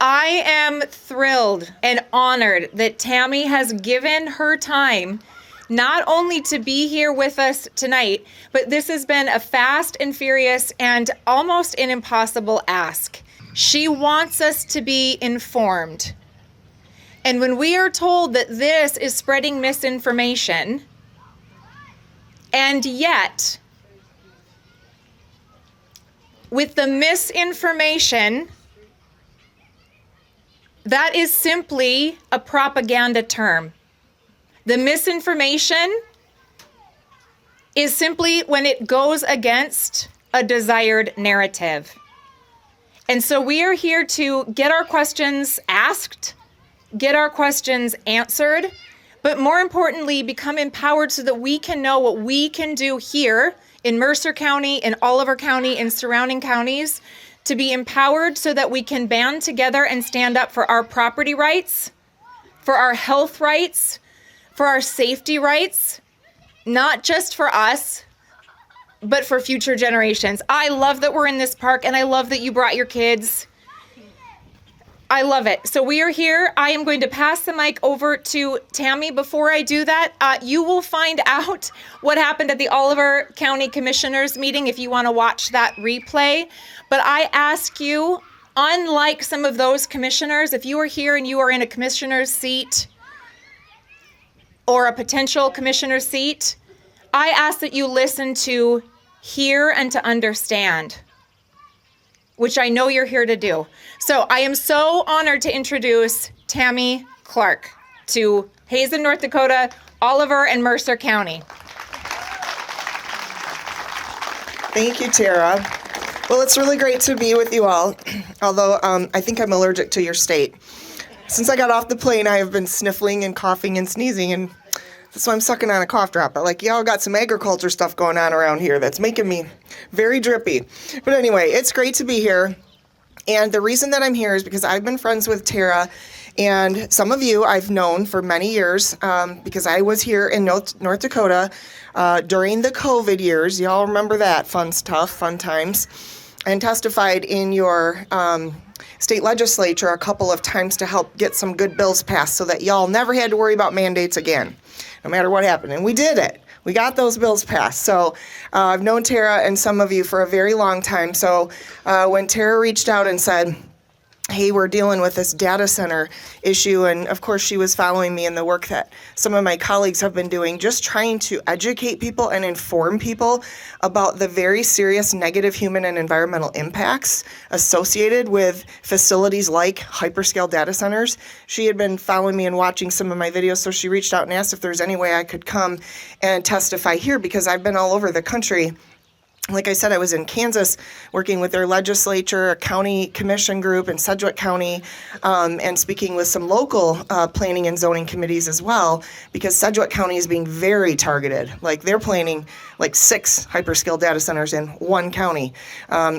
I am thrilled and honored that Tammy has given her time not only to be here with us tonight, but this has been a fast and furious and almost an impossible ask. She wants us to be informed. And when we are told that this is spreading misinformation, and yet, with the misinformation, that is simply a propaganda term. The misinformation is simply when it goes against a desired narrative. And so we are here to get our questions asked, get our questions answered, but more importantly, become empowered so that we can know what we can do here in Mercer County, in Oliver County, in surrounding counties, to be empowered so that we can band together and stand up for our property rights, for our health rights, for our safety rights, not just for us, but for future generations. I love that we're in this park, and I love that you brought your kids. I love it. So we are here. I am going to pass the mic over to Tammy. Before I do that, you will find out what happened at the Oliver County Commissioners meeting if you want to watch that replay. But I ask you, unlike some of those commissioners, if you are here and you are in a commissioner's seat or a potential commissioner's seat, I ask that you listen to hear and to understand, which I know you're here to do. So I am so honored to introduce Tammy Clark to HAZEN, North Dakota, Oliver, and Mercer County. Thank you, Tara. Well, it's really great to be with you all, although I think I'm allergic to your state. Since I got off the plane, I have been sniffling and coughing and sneezing, and so I'm sucking on a cough drop. But like, y'all got some agriculture stuff going on around here that's making me very drippy. But anyway, it's great to be here. And the reason that I'm here is because I've been friends with Tara, and some of you I've known for many years because I was here in North Dakota during the COVID years. Y'all remember that fun stuff, fun times, and testified in your state legislature a couple of times to help get some good bills passed so that y'all never had to worry about mandates again, no matter what happened. And we did it. We got those bills passed. So I've known Tara and some of you for a very long time. So when Tara reached out and said, hey, we're dealing with this data center issue, and of course she was following me in the work that some of my colleagues have been doing, just trying to educate people and inform people about the very serious negative human and environmental impacts associated with facilities like hyperscale data centers. She had been following me and watching some of my videos, so she reached out and asked if there's any way I could come and testify here, because I've been all over the country. Like I said, I was in Kansas working with their legislature, a county commission group in Sedgwick County, and speaking with some local planning and zoning committees as well, because Sedgwick County is being very targeted. Like, they're planning like 6 hyperscale data centers in one county.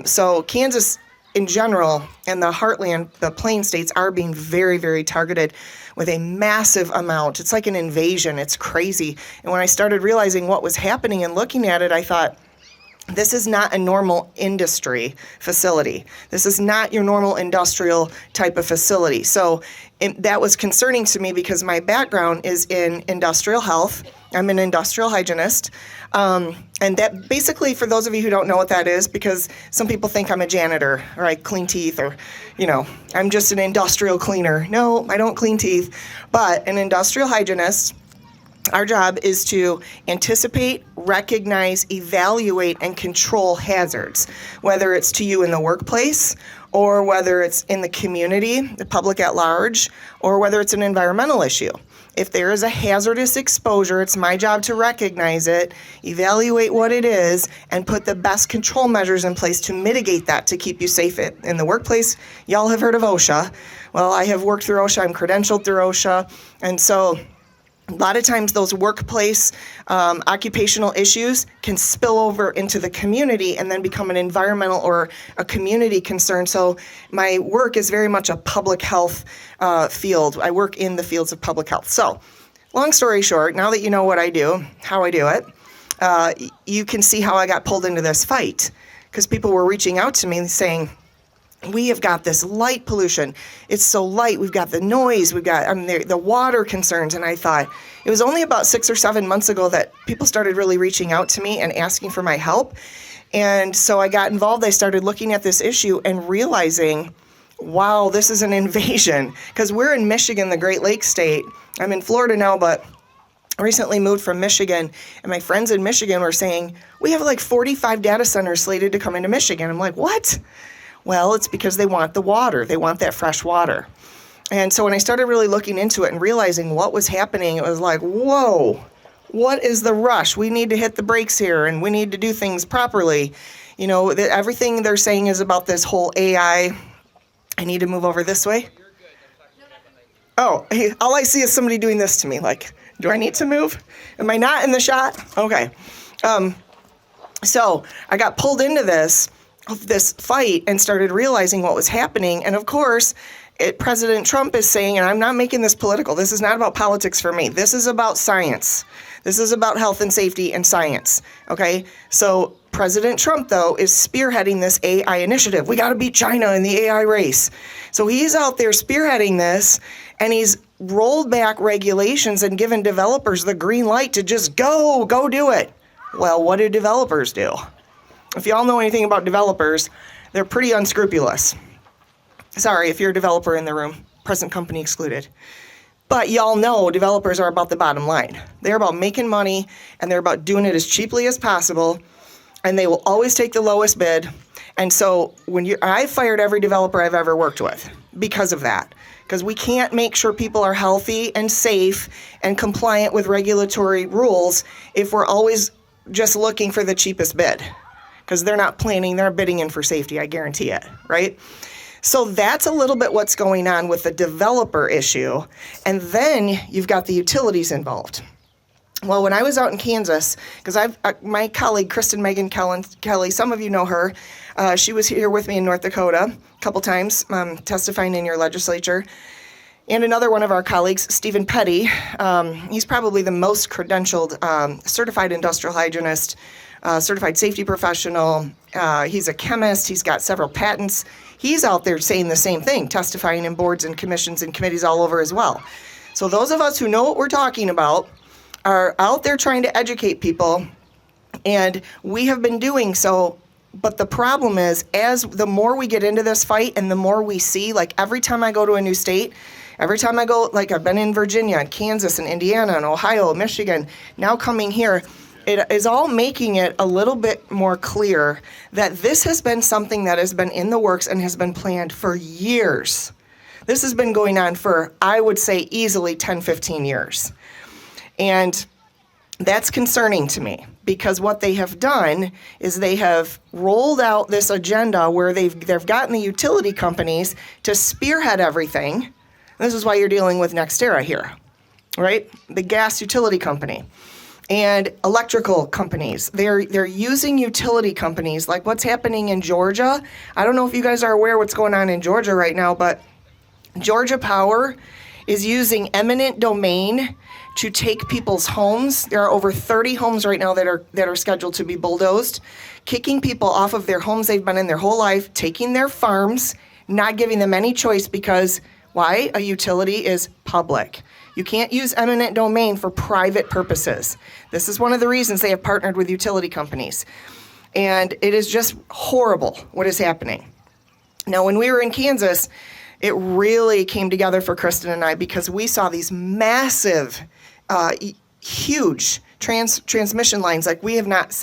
So Kansas in general and the heartland, the plain states, are being very, very targeted with a massive amount. It's like an invasion. It's crazy. And when I started realizing what was happening and looking at it, I thought, this is not a normal industry facility. This is not your normal industrial type of facility. So that was concerning to me because my background is in industrial health. I'm an industrial hygienist. And that basically, for those of you who don't know what that is, because some people think I'm a janitor or I clean teeth, or, you know, I'm just an industrial cleaner. No, I don't clean teeth. But an industrial hygienist, our job is to anticipate, recognize, evaluate, and control hazards, whether it's to you in the workplace, or whether it's in the community, the public at large, or whether it's an environmental issue. If there is a hazardous exposure, it's my job to recognize it, evaluate what it is, and put the best control measures in place to mitigate that, to keep you safe in the workplace. Y'all have heard of OSHA. Well, I have worked through OSHA. I'm credentialed through OSHA. And so a lot of times those workplace occupational issues can spill over into the community and then become an environmental or a community concern. So my work is very much a public health field. I work in the fields of public health. So long story short, now that you know what I do, how I do it, you can see how I got pulled into this fight, because people were reaching out to me saying, we have got this light pollution. It's so light. We've got the noise. We've got the water concerns. And I thought it was only about 6 or 7 months ago that people started really reaching out to me and asking for my help. And so I got involved. I started looking at this issue and realizing, wow, this is an invasion. Because we're in Michigan, the Great Lakes state. I'm in Florida now, but recently moved from Michigan. And my friends in Michigan were saying, we have like 45 data centers slated to come into Michigan. I'm like, what? Well, it's because they want the water. They want that fresh water. And so when I started really looking into it and realizing what was happening, it was like, whoa, what is the rush? We need to hit the brakes here, and we need to do things properly. You know, everything they're saying is about this whole AI. I need to move over this way. Oh, hey, all I see is somebody doing this to me. Like, do I need to move? Am I not in the shot? Okay. So I got pulled into this fight and started realizing what was happening. And of course, President Trump is saying, and I'm not making this political, this is not about politics for me. This is about science. This is about health and safety and science. Okay? So President Trump, though, is spearheading this AI initiative. We got to beat China in the AI race. So he's out there spearheading this, and he's rolled back regulations and given developers the green light to just go do it. Well, what do developers do? If y'all know anything about developers, they're pretty unscrupulous. Sorry, if you're a developer in the room, present company excluded. But y'all know developers are about the bottom line. They're about making money, and they're about doing it as cheaply as possible, and they will always take the lowest bid. And so I fired every developer I've ever worked with because of that. Because we can't make sure people are healthy and safe and compliant with regulatory rules if we're always just looking for the cheapest bid. Because they're not bidding in for safety, I guarantee it, right? So that's a little bit what's going on with the developer issue. And then you've got the utilities involved. Well, when I was out in Kansas, because my colleague, Kristen Megan Kelly, some of you know her. She was here with me in North Dakota a couple times, testifying in your legislature. And another one of our colleagues, Stephen Petty, he's probably the most credentialed certified industrial hygienist, certified safety professional. He's a chemist. He's got several patents. He's out there saying the same thing, testifying in boards and commissions and committees all over as well. So those of us who know what we're talking about are out there trying to educate people, and we have been doing so. But the problem is, the more we get into this fight and the more we see, like every time I go to a new state, every time I go, like I've been in Virginia and Kansas and Indiana and Ohio, Michigan, now coming here, it is all making it a little bit more clear that this has been something that has been in the works and has been planned for years. This has been going on for, I would say, easily 10, 15 years. And that's concerning to me, because what they have done is they have rolled out this agenda where they've gotten the utility companies to spearhead everything. This is why you're dealing with NextEra here, right? The gas utility company and electrical companies. They're using utility companies like what's happening in Georgia. I don't know if you guys are aware what's going on in Georgia right now, but Georgia Power is using eminent domain to take people's homes. There are over 30 homes right now that are scheduled to be bulldozed, kicking people off of their homes they've been in their whole life, taking their farms, not giving them any choice because, why? A utility is public. You can't use eminent domain for private purposes. This is one of the reasons they have partnered with utility companies. And it is just horrible what is happening. Now, when we were in Kansas, it really came together for Kristen and I because we saw these massive, huge transmission lines like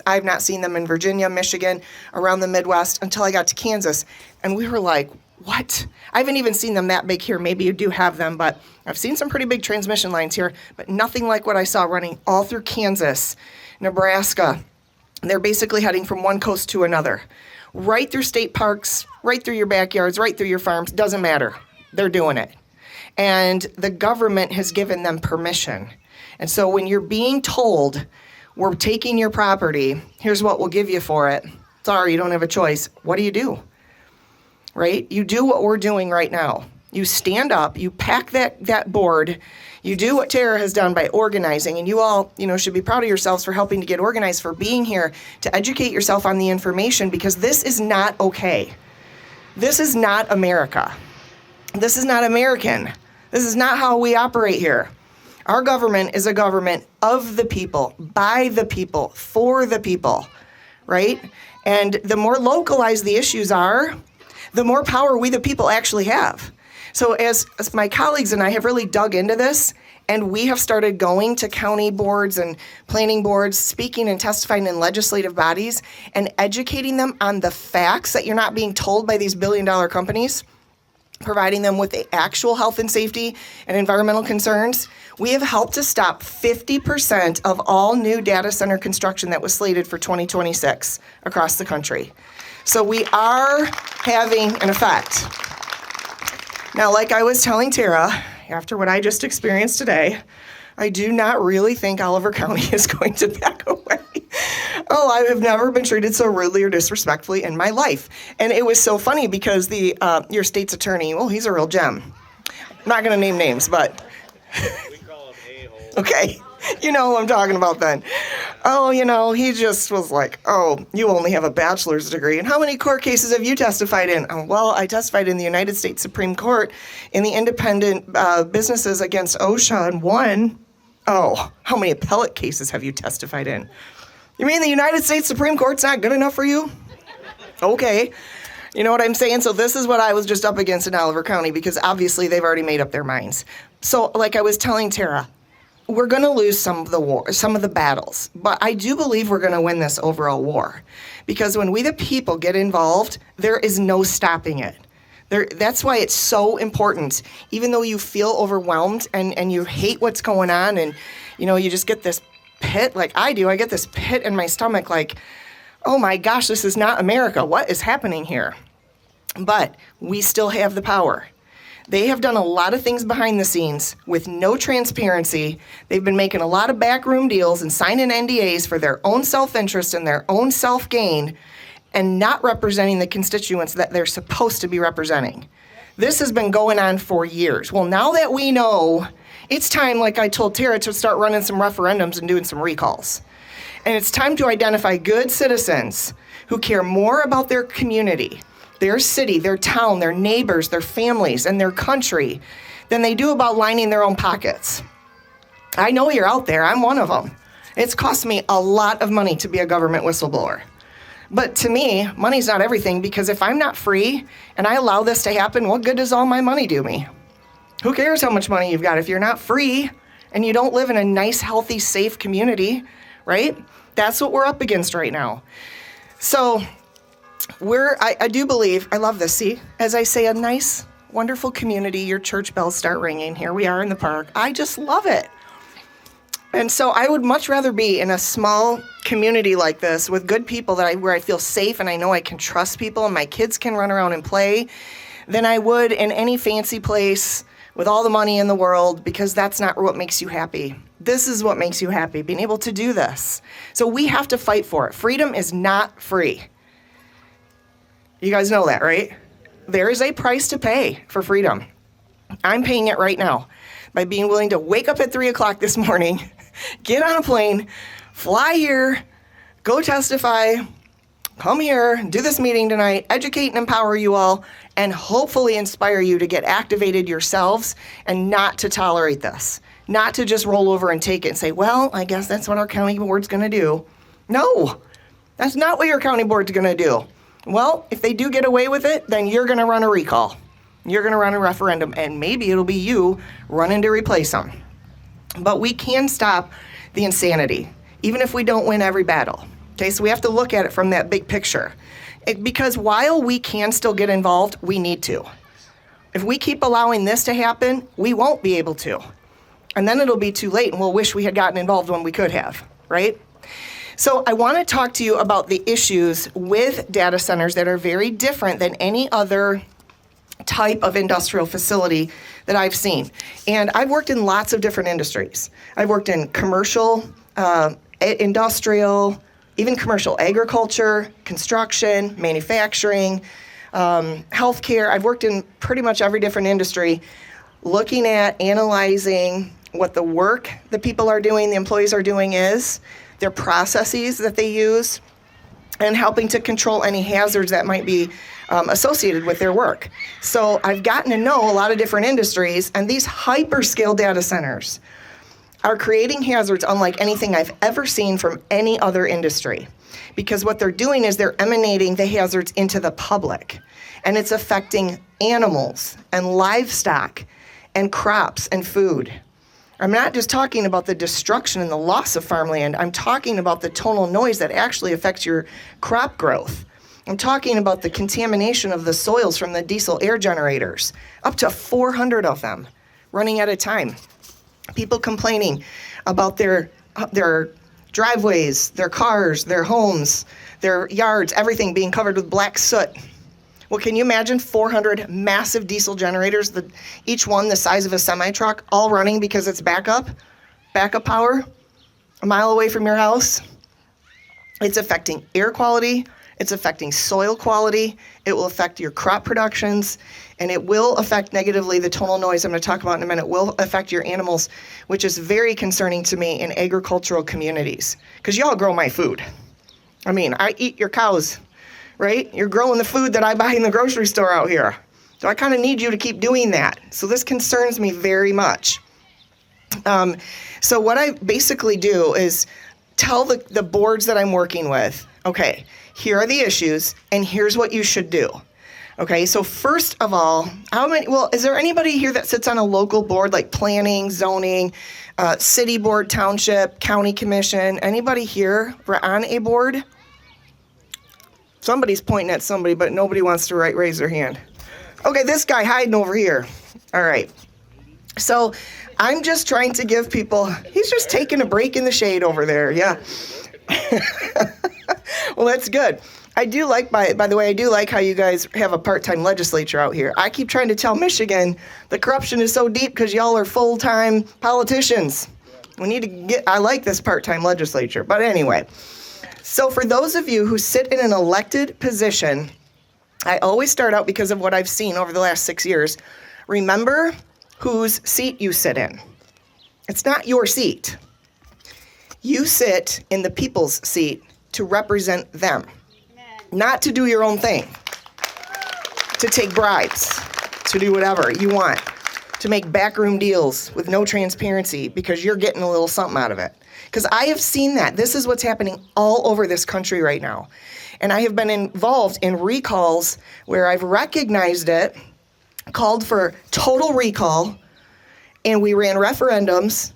I've not seen them in Virginia, Michigan, around the Midwest until I got to Kansas. And we were like, what? I haven't even seen them that big here. Maybe you do have them, but I've seen some pretty big transmission lines here, but nothing like what I saw running all through Kansas, Nebraska. They're basically heading from one coast to another, right through state parks, right through your backyards, right through your farms. Doesn't matter. They're doing it. And the government has given them permission. And so when you're being told, we're taking your property, here's what we'll give you for it. Sorry, you don't have a choice. What do? Right? You do what we're doing right now. You stand up, you pack that board, you do what Tara has done by organizing, and you all, should be proud of yourselves for helping to get organized, for being here to educate yourself on the information, because this is not okay. This is not America. This is not American. This is not how we operate here. Our government is a government of the people, by the people, for the people, right? And the more localized the issues are, the more power we the people actually have. So as my colleagues and I have really dug into this, and we have started going to county boards and planning boards, speaking and testifying in legislative bodies, and educating them on the facts that you're not being told by these billion-dollar companies, providing them with the actual health and safety and environmental concerns. We have helped to stop 50% of all new data center construction that was slated for 2026 across the country. So we are having an effect. Now, like I was telling Tara, after what I just experienced today, I do not really think Oliver County is going to back away. Oh, I have never been treated so rudely or disrespectfully in my life. And it was so funny because your state's attorney, well, he's a real gem. I'm not going to name names, but... We call him a-hole. Okay, you know who I'm talking about then. Oh, he just was like, oh, you only have a bachelor's degree. And how many court cases have you testified in? Oh, well, I testified in the United States Supreme Court in the independent businesses against OSHA and won. Oh, how many appellate cases have you testified in? You mean the United States Supreme Court's not good enough for you? Okay. You know what I'm saying? So this is what I was just up against in Oliver County, because obviously they've already made up their minds. So like I was telling Tara, we're going to lose some of the battles, but I do believe we're going to win this overall war, because when we the people get involved, there is no stopping it. That's why it's so important, even though you feel overwhelmed and you hate what's going on, and you just get this pit, like I do. I get this pit in my stomach like, oh my gosh, this is not America. What is happening here? But we still have the power. They have done a lot of things behind the scenes with no transparency. They've been making a lot of backroom deals and signing NDAs for their own self-interest and their own self-gain, and not representing the constituents that they're supposed to be representing. This has been going on for years. Well, now that we know, it's time, like I told Tara, to start running some referendums and doing some recalls. And it's time to identify good citizens who care more about their community, their city, their town, their neighbors, their families, and their country than they do about lining their own pockets. I know you're out there. I'm one of them. It's cost me a lot of money to be a government whistleblower. But to me, money's not everything, because if I'm not free and I allow this to happen, what good does all my money do me? Who cares how much money you've got if you're not free and you don't live in a nice, healthy, safe community, right? That's what we're up against right now. So I do believe, I love this, see, as I say, a nice, wonderful community, your church bells start ringing. Here we are in the park. I just love it. And so I would much rather be in a small community like this with good people where I feel safe and I know I can trust people and my kids can run around and play, than I would in any fancy place with all the money in the world, because that's not what makes you happy. This is what makes you happy, being able to do this. So we have to fight for it. Freedom is not free. You guys know that, right? There is a price to pay for freedom. I'm paying it right now by being willing to wake up at 3 o'clock this morning, get on a plane, fly here, go testify, come here, do this meeting tonight, educate and empower you all, and hopefully inspire you to get activated yourselves and not to tolerate this. Not to just roll over and take it and say, well, I guess that's what our county board's going to do. No, that's not what your county board's going to do. Well, if they do get away with it, then you're going to run a recall. You're going to run a referendum, and maybe it'll be you running to replace them. But we can stop the insanity, even if we don't win every battle. Okay, so we have to look at it from that big picture. Because while we can still get involved, we need to. If we keep allowing this to happen, we won't be able to. And then it'll be too late, and we'll wish we had gotten involved when we could have, right? So I want to talk to you about the issues with data centers that are very different than any other type of industrial facility that I've seen. And I've worked in lots of different industries. I've worked in commercial, industrial, even commercial agriculture, construction, manufacturing, healthcare. I've worked in pretty much every different industry, looking at, analyzing what the work the people are doing, the employees are doing is, their processes that they use, and helping to control any hazards that might be associated with their work. So I've gotten to know a lot of different industries, and these hyperscale data centers are creating hazards unlike anything I've ever seen from any other industry. Because what they're doing is they're emanating the hazards into the public, and it's affecting animals and livestock and crops and food. I'm not just talking about the destruction and the loss of farmland. I'm talking about the tonal noise that actually affects your crop growth. I'm talking about the contamination of the soils from the diesel air generators, up to 400 of them running at a time. People complaining about their driveways, their cars, their homes, their yards, everything being covered with black soot. Well, can you imagine 400 massive diesel generators, each one the size of a semi-truck, all running because it's backup power, a mile away from your house? It's affecting air quality, it's affecting soil quality, it will affect your crop productions, and it will affect negatively the tonal noise I'm going to talk about in a minute. It will affect your animals, which is very concerning to me in agricultural communities, because y'all grow my food. I mean, I eat your cows. Right? You're growing the food that I buy in the grocery store out here. So I kind of need you to keep doing that. So this concerns me very much. So what I basically do is tell the boards that I'm working with, okay, here are the issues, and here's what you should do. Okay, so first of all, is there anybody here that sits on a local board like planning, zoning, city board, township, county commission? Anybody here on a board? Somebody's pointing at somebody, but nobody wants to raise their hand. Okay, this guy hiding over here. All right. So I'm just trying to give people, he's just taking a break in the shade over there. Yeah. Well, that's good. I do like, by the way, I do like how you guys have a part-time legislature out here. I keep trying to tell Michigan the corruption is so deep because y'all are full-time politicians. We need to I like this part-time legislature. But anyway. So for those of you who sit in an elected position, I always start out because of what I've seen over the last 6 years. Remember whose seat you sit in. It's not your seat. You sit in the people's seat to represent them, not to do your own thing, to take bribes, to do whatever you want, to make backroom deals with no transparency because you're getting a little something out of it. Because I have seen that. This is what's happening all over this country right now. And I have been involved in recalls where I've recognized it, called for total recall, and we ran referendums,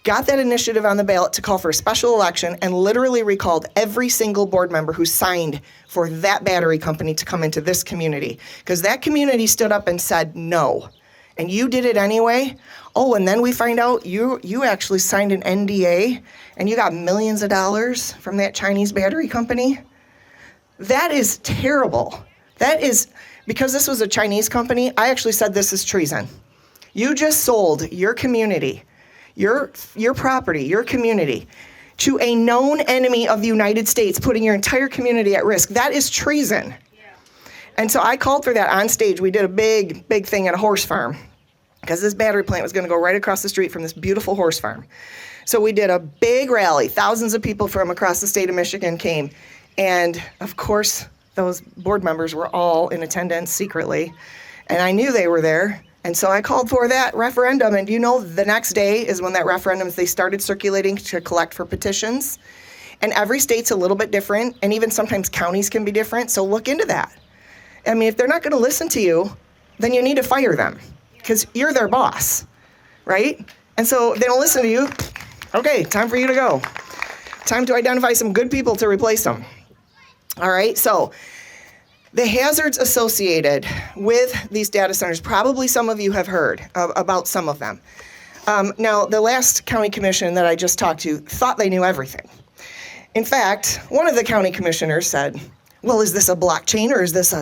got that initiative on the ballot to call for a special election, and literally recalled every single board member who signed for that battery company to come into this community. Because that community stood up and said no. And you did it anyway. Oh, and then we find out you actually signed an NDA and you got millions of dollars from that Chinese battery company. That is terrible. That is, because this was a Chinese company, I actually said this is treason. You just sold your community, your property, your community to a known enemy of the United States, putting your entire community at risk. That is treason. And so I called for that on stage. We did a big thing at a horse farm because this battery plant was going to go right across the street from this beautiful horse farm. So we did a big rally. Thousands of people from across the state of Michigan came. And of course, those board members were all in attendance secretly. And I knew they were there. And so I called for that referendum. And you know, the next day is when that referendum, they started circulating to collect for petitions. And every state's a little bit different. And even sometimes counties can be different. So look into that. I mean, if they're not going to listen to you, then you need to fire them because you're their boss, right? And so if they don't listen to you, okay, time for you to go. Time to identify some good people to replace them. All right, so the hazards associated with these data centers, probably some of you have heard about some of them. Now, the last county commission that I just talked to thought they knew everything. In fact, one of the county commissioners said, well, is this a blockchain or is this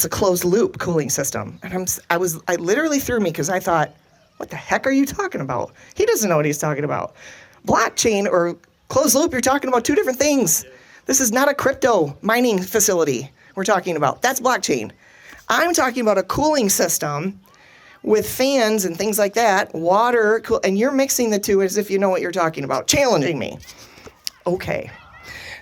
a closed loop cooling system? And I literally threw me because I thought, what the heck are you talking about? He doesn't know what he's talking about. Blockchain or closed loop, you're talking about two different things. This is not a crypto mining facility we're talking about. That's blockchain. I'm talking about a cooling system with fans and things like that, water, and you're mixing the two as if you know what you're talking about, challenging me. Okay.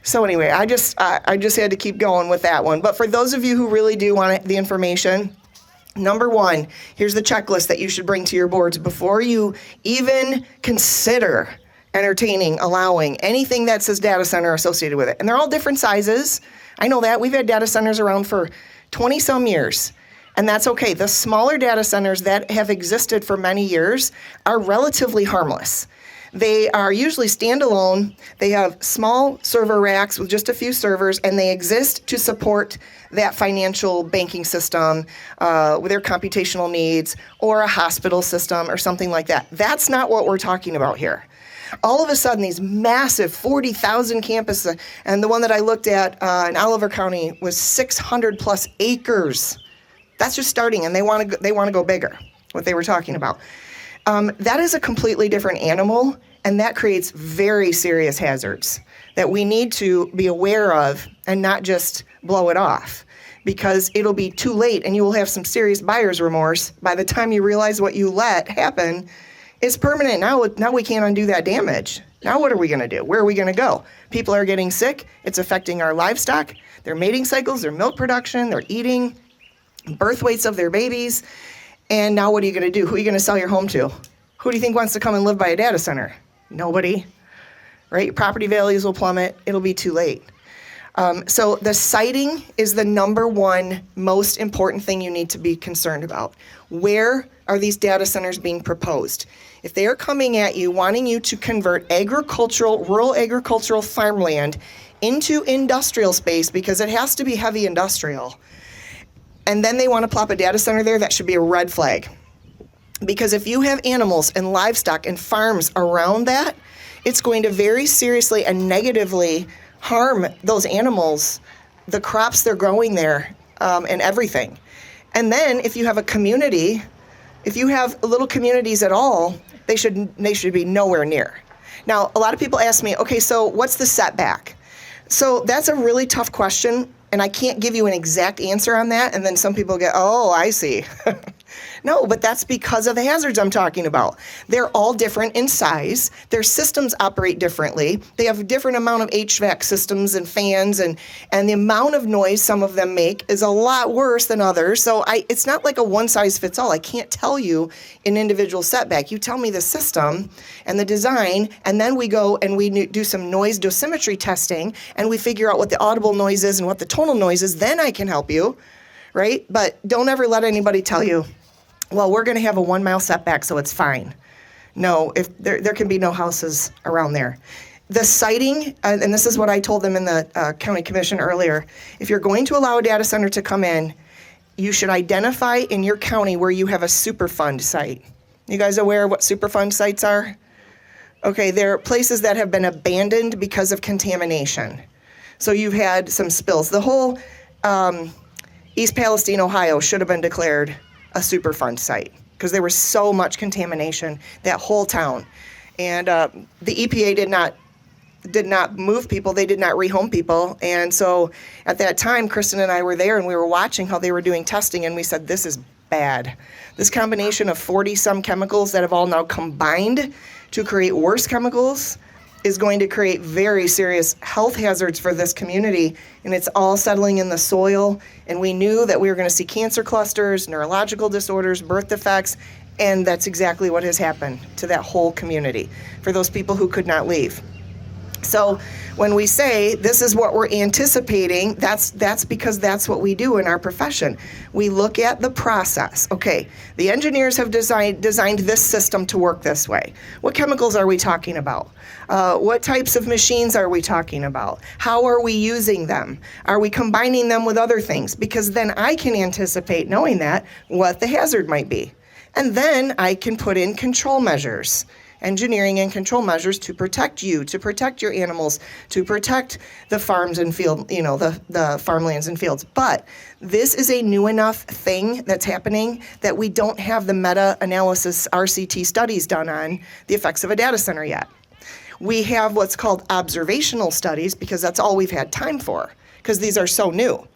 So anyway, I just had to keep going with that one. But for those of you who really do want the information, number one, here's the checklist that you should bring to your boards before you even consider entertaining, allowing anything that says data center associated with it. And they're all different sizes. I know that. We've had data centers around for 20 some years. And that's okay. The smaller data centers that have existed for many years are relatively harmless. They are usually standalone. They have small server racks with just a few servers, and they exist to support that financial banking system with their computational needs, or a hospital system or something like that. That's not what we're talking about here. All of a sudden, these massive 40,000 campuses, and the one that I looked at in Oliver County was 600 plus acres. That's just starting, and they want to go bigger, what they were talking about. That is a completely different animal, and that creates very serious hazards that we need to be aware of and not just blow it off, because it'll be too late and you will have some serious buyer's remorse by the time you realize what you let happen is permanent. Now we can't undo that damage. Now what are we going to do? Where are we going to go? People are getting sick. It's affecting our livestock, their mating cycles, their milk production, their eating, birth weights of their babies. And now what are you going to do? Who are you going to sell your home to? Who do you think wants to come and live by a data center? Nobody, right? Your property values will plummet. It'll be too late. So the siting is the number one most important thing you need to be concerned about. Where are these data centers being proposed? If they are coming at you wanting you to convert rural agricultural farmland into industrial space, because it has to be heavy industrial, and then they want to plop a data center there, that should be a red flag. Because if you have animals and livestock and farms around that, it's going to very seriously and negatively harm those animals, the crops they're growing there, and everything. And then if you have a community, if you have little communities at all, they should be nowhere near. Now, a lot of people ask me, okay, so what's the setback? So that's a really tough question, and I can't give you an exact answer on that. And then some people get, oh, I see. No, but that's because of the hazards I'm talking about. They're all different in size. Their systems operate differently. They have a different amount of HVAC systems and fans, and the amount of noise some of them make is a lot worse than others. So it's not like a one size fits all. I can't tell you an individual setback. You tell me the system and the design, and then we go and we do some noise dosimetry testing, and we figure out what the audible noise is and what the tonal noise is. Then I can help you, right? But don't ever let anybody tell you, well, we're going to have a 1 mile setback, so it's fine. No, if there can be no houses around there. The siting, and this is what I told them in the county commission earlier, if you're going to allow a data center to come in, you should identify in your county where you have a Superfund site. You guys aware of what Superfund sites are? Okay, they're places that have been abandoned because of contamination. So you've had some spills. The whole East Palestine, Ohio should have been declared a Superfund site because there was so much contamination, that whole town. And the EPA did not move people. They did not rehome people. And so at that time, Kristen and I were there, and we were watching how they were doing testing, and we said, this is bad. This combination of 40-some chemicals that have all now combined to create worse chemicals is going to create very serious health hazards for this community, and it's all settling in the soil. And we knew that we were going to see cancer clusters, neurological disorders, birth defects, and that's exactly what has happened to that whole community for those people who could not leave. So when we say this is what we're anticipating, that's because that's what we do in our profession. We look at the process. Okay, the engineers have designed this system to work this way. What chemicals are we talking about? What types of machines are we talking about? How are we using them? Are we combining them with other things? Because then I can anticipate, knowing that, what the hazard might be. And then I can put in control measures. Engineering and control measures to protect you, to protect your animals, to protect the farms and field, the farmlands and fields. But this is a new enough thing that's happening that we don't have the meta-analysis RCT studies done on the effects of a data center yet. We have what's called observational studies because that's all we've had time for, because these are so new.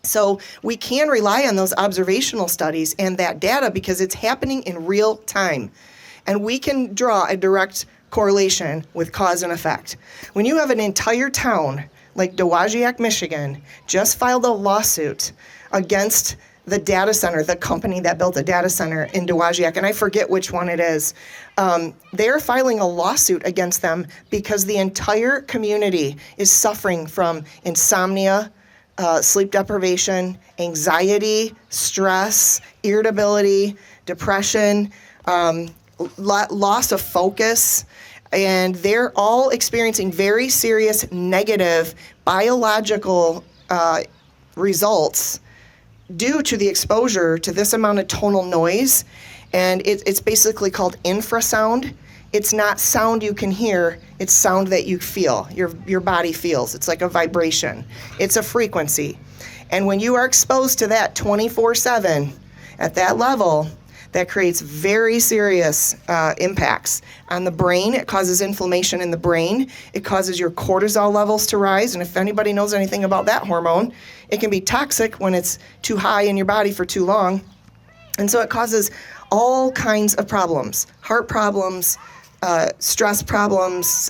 So we can rely on those observational studies and that data because it's happening in real time. And we can draw a direct correlation with cause and effect. When you have an entire town like Dowagiac, Michigan, just filed a lawsuit against the data center, the company that built the data center in Dowagiac, and I forget which one it is. They're filing a lawsuit against them because the entire community is suffering from insomnia, sleep deprivation, anxiety, stress, irritability, depression, loss of focus, and they're all experiencing very serious negative biological results due to the exposure to this amount of tonal noise. And it's basically called infrasound. It's not sound you can hear, it's sound that you feel, your body feels. It's like a vibration. It's a frequency. And when you are exposed to that 24/7 at that level, that creates very serious impacts on the brain. It causes inflammation in the brain. It causes your cortisol levels to rise. And if anybody knows anything about that hormone, it can be toxic when it's too high in your body for too long. And so it causes all kinds of problems, heart problems, stress problems,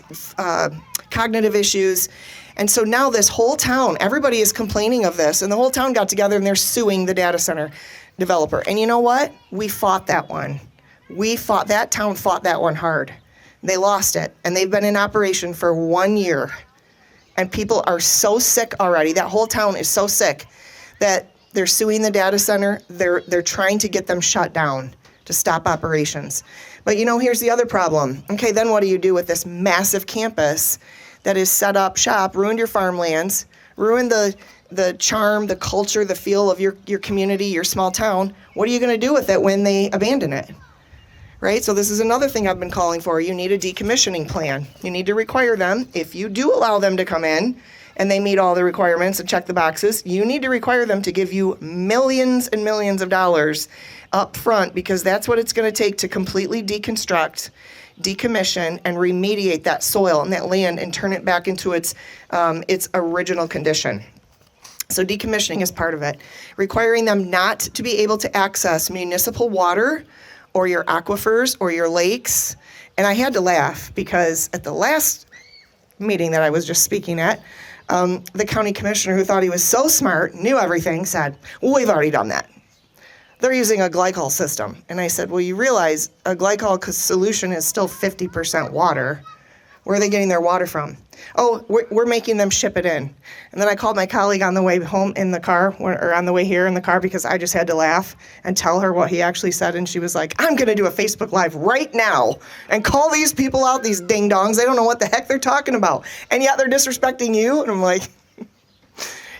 cognitive issues. And so now this whole town, everybody is complaining of this, and the whole town got together and they're suing the data center developer. And you know what? We fought that one. That town fought that one hard. They lost it, and they've been in operation for 1 year. And people are so sick already. That whole town is so sick that they're suing the data center. They're trying to get them shut down to stop operations. But here's the other problem. Okay, then what do you do with this massive campus that is set up shop, ruined your farmlands, ruined the charm, the culture, the feel of your community, your small town? What are you going to do with it when they abandon it? Right? So this is another thing I've been calling for. You need a decommissioning plan. You need to require them, if you do allow them to come in and they meet all the requirements and check the boxes, you need to require them to give you millions and millions of dollars up front, because that's what it's going to take to completely deconstruct, decommission, and remediate that soil and that land and turn it back into its original condition. So decommissioning is part of it. Requiring them not to be able to access municipal water or your aquifers or your lakes. And I had to laugh because at the last meeting that I was just speaking at, the county commissioner, who thought he was so smart, knew everything, said, well, we've already done that. They're using a glycol system. And I said, well, you realize a glycol solution is still 50% water. Where are they getting their water from? Oh, we're making them ship it in. And then I called my colleague on the way home in the car, or on the way here in the car, because I just had to laugh and tell her what he actually said. And she was like, I'm going to do a Facebook Live right now and call these people out, these ding-dongs. They don't know what the heck they're talking about. And yet they're disrespecting you. And I'm like,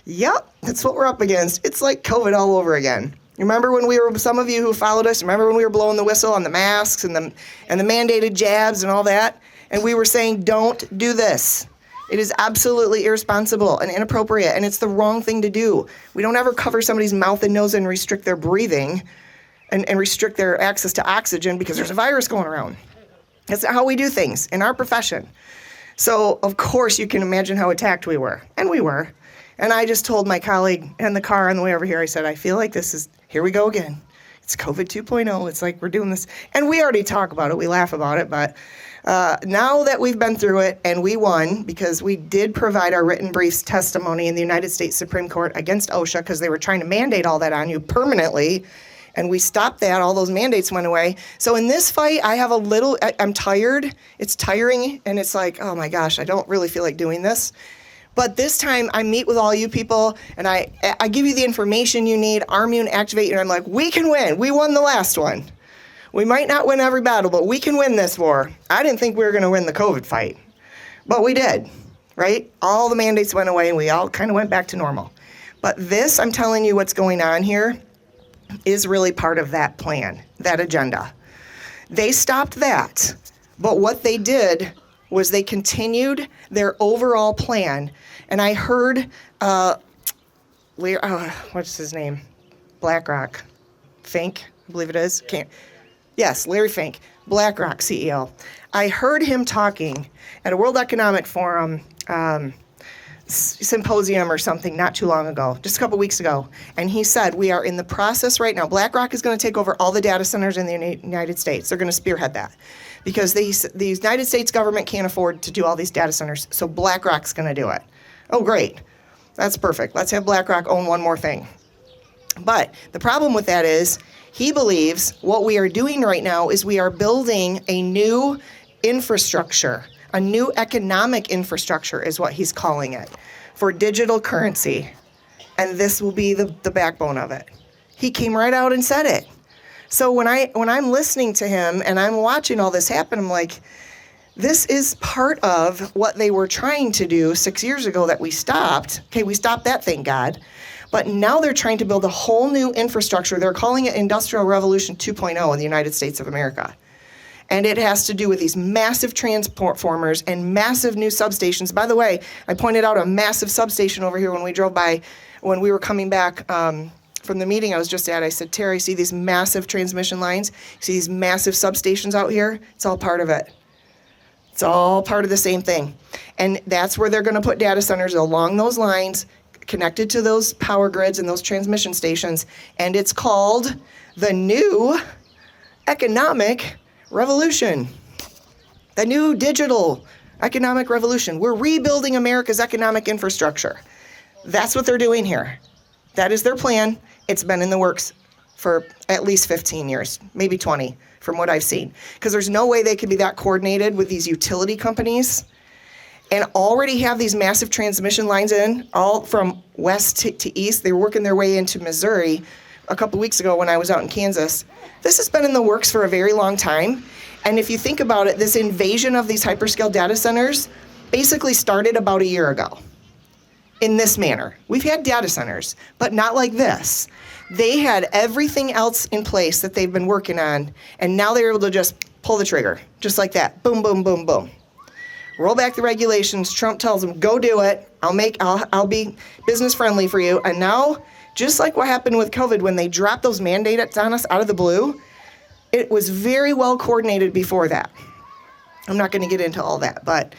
yep, that's what we're up against. It's like COVID all over again. Remember when some of you who followed us, remember when we were blowing the whistle on the masks and the mandated jabs and all that? And we were saying, don't do this. It is absolutely irresponsible and inappropriate, and it's the wrong thing to do. We don't ever cover somebody's mouth and nose and restrict their breathing and restrict their access to oxygen because there's a virus going around. That's not how we do things in our profession. So, of course, you can imagine how attacked we were. And we were. And I just told my colleague in the car on the way over here, I said, I feel like here we go again. It's COVID 2.0. It's like we're doing this. And we already talk about it. We laugh about it. But now that we've been through it and we won, because we did provide our written briefs testimony in the United States Supreme Court against OSHA because they were trying to mandate all that on you permanently. And we stopped that. All those mandates went away. So in this fight, I'm tired. It's tiring. And it's like, oh my gosh, I don't really feel like doing this. But this time I meet with all you people and I give you the information you need, arm you and activate you. And I'm like, we can win. We won the last one. We might not win every battle, but we can win this war. I didn't think we were going to win the COVID fight, but we did, right? All the mandates went away and we all kind of went back to normal. But this, I'm telling you what's going on here, is really part of that plan, that agenda. They stopped that, but what they did was they continued their overall plan. And I heard, what's his name? BlackRock. Fink, I believe it is. Yes, Larry Fink, BlackRock CEO. I heard him talking at a World Economic Forum symposium or something not too long ago, just a couple weeks ago. And he said, we are in the process right now. BlackRock is going to take over all the data centers in the United States. They're going to spearhead that because the United States government can't afford to do all these data centers. So BlackRock's going to do it. Oh, great. That's perfect. Let's have BlackRock own one more thing. But the problem with that is he believes what we are doing right now is we are building a new infrastructure, a new economic infrastructure is what he's calling it, for digital currency. And this will be the backbone of it. He came right out and said it. So when I'm listening to him and I'm watching all this happen, I'm like, this is part of what they were trying to do 6 years ago that we stopped. Okay, we stopped that, thank God. But now they're trying to build a whole new infrastructure. They're calling it Industrial Revolution 2.0 in the United States of America. And it has to do with these massive transformers and massive new substations. By the way, I pointed out a massive substation over here when we drove by, when we were coming back from the meeting I was just at. I said, Terry, see these massive transmission lines? See these massive substations out here? It's all part of it. It's all part of the same thing. And that's where they're going to put data centers along those lines, connected to those power grids and those transmission stations. And it's called the new economic revolution, the new digital economic revolution. We're rebuilding America's economic infrastructure. That's what they're doing here. That is their plan. It's been in the works for at least 15 years, maybe 20, from what I've seen. Because there's no way they could be that coordinated with these utility companies and already have these massive transmission lines in, all from west to east. They were working their way into Missouri a couple weeks ago when I was out in Kansas. This has been in the works for a very long time. And if you think about it, this invasion of these hyperscale data centers basically started about a year ago in this manner. We've had data centers, but not like this. They had everything else in place that they've been working on, and now they're able to just pull the trigger, just like that. Boom, boom, boom, boom. Roll back the regulations. Trump tells them, go do it. I'll be business friendly for you. And now, just like what happened with COVID, when they dropped those mandates on us out of the blue, it was very well coordinated before that. I'm not going to get into all that, but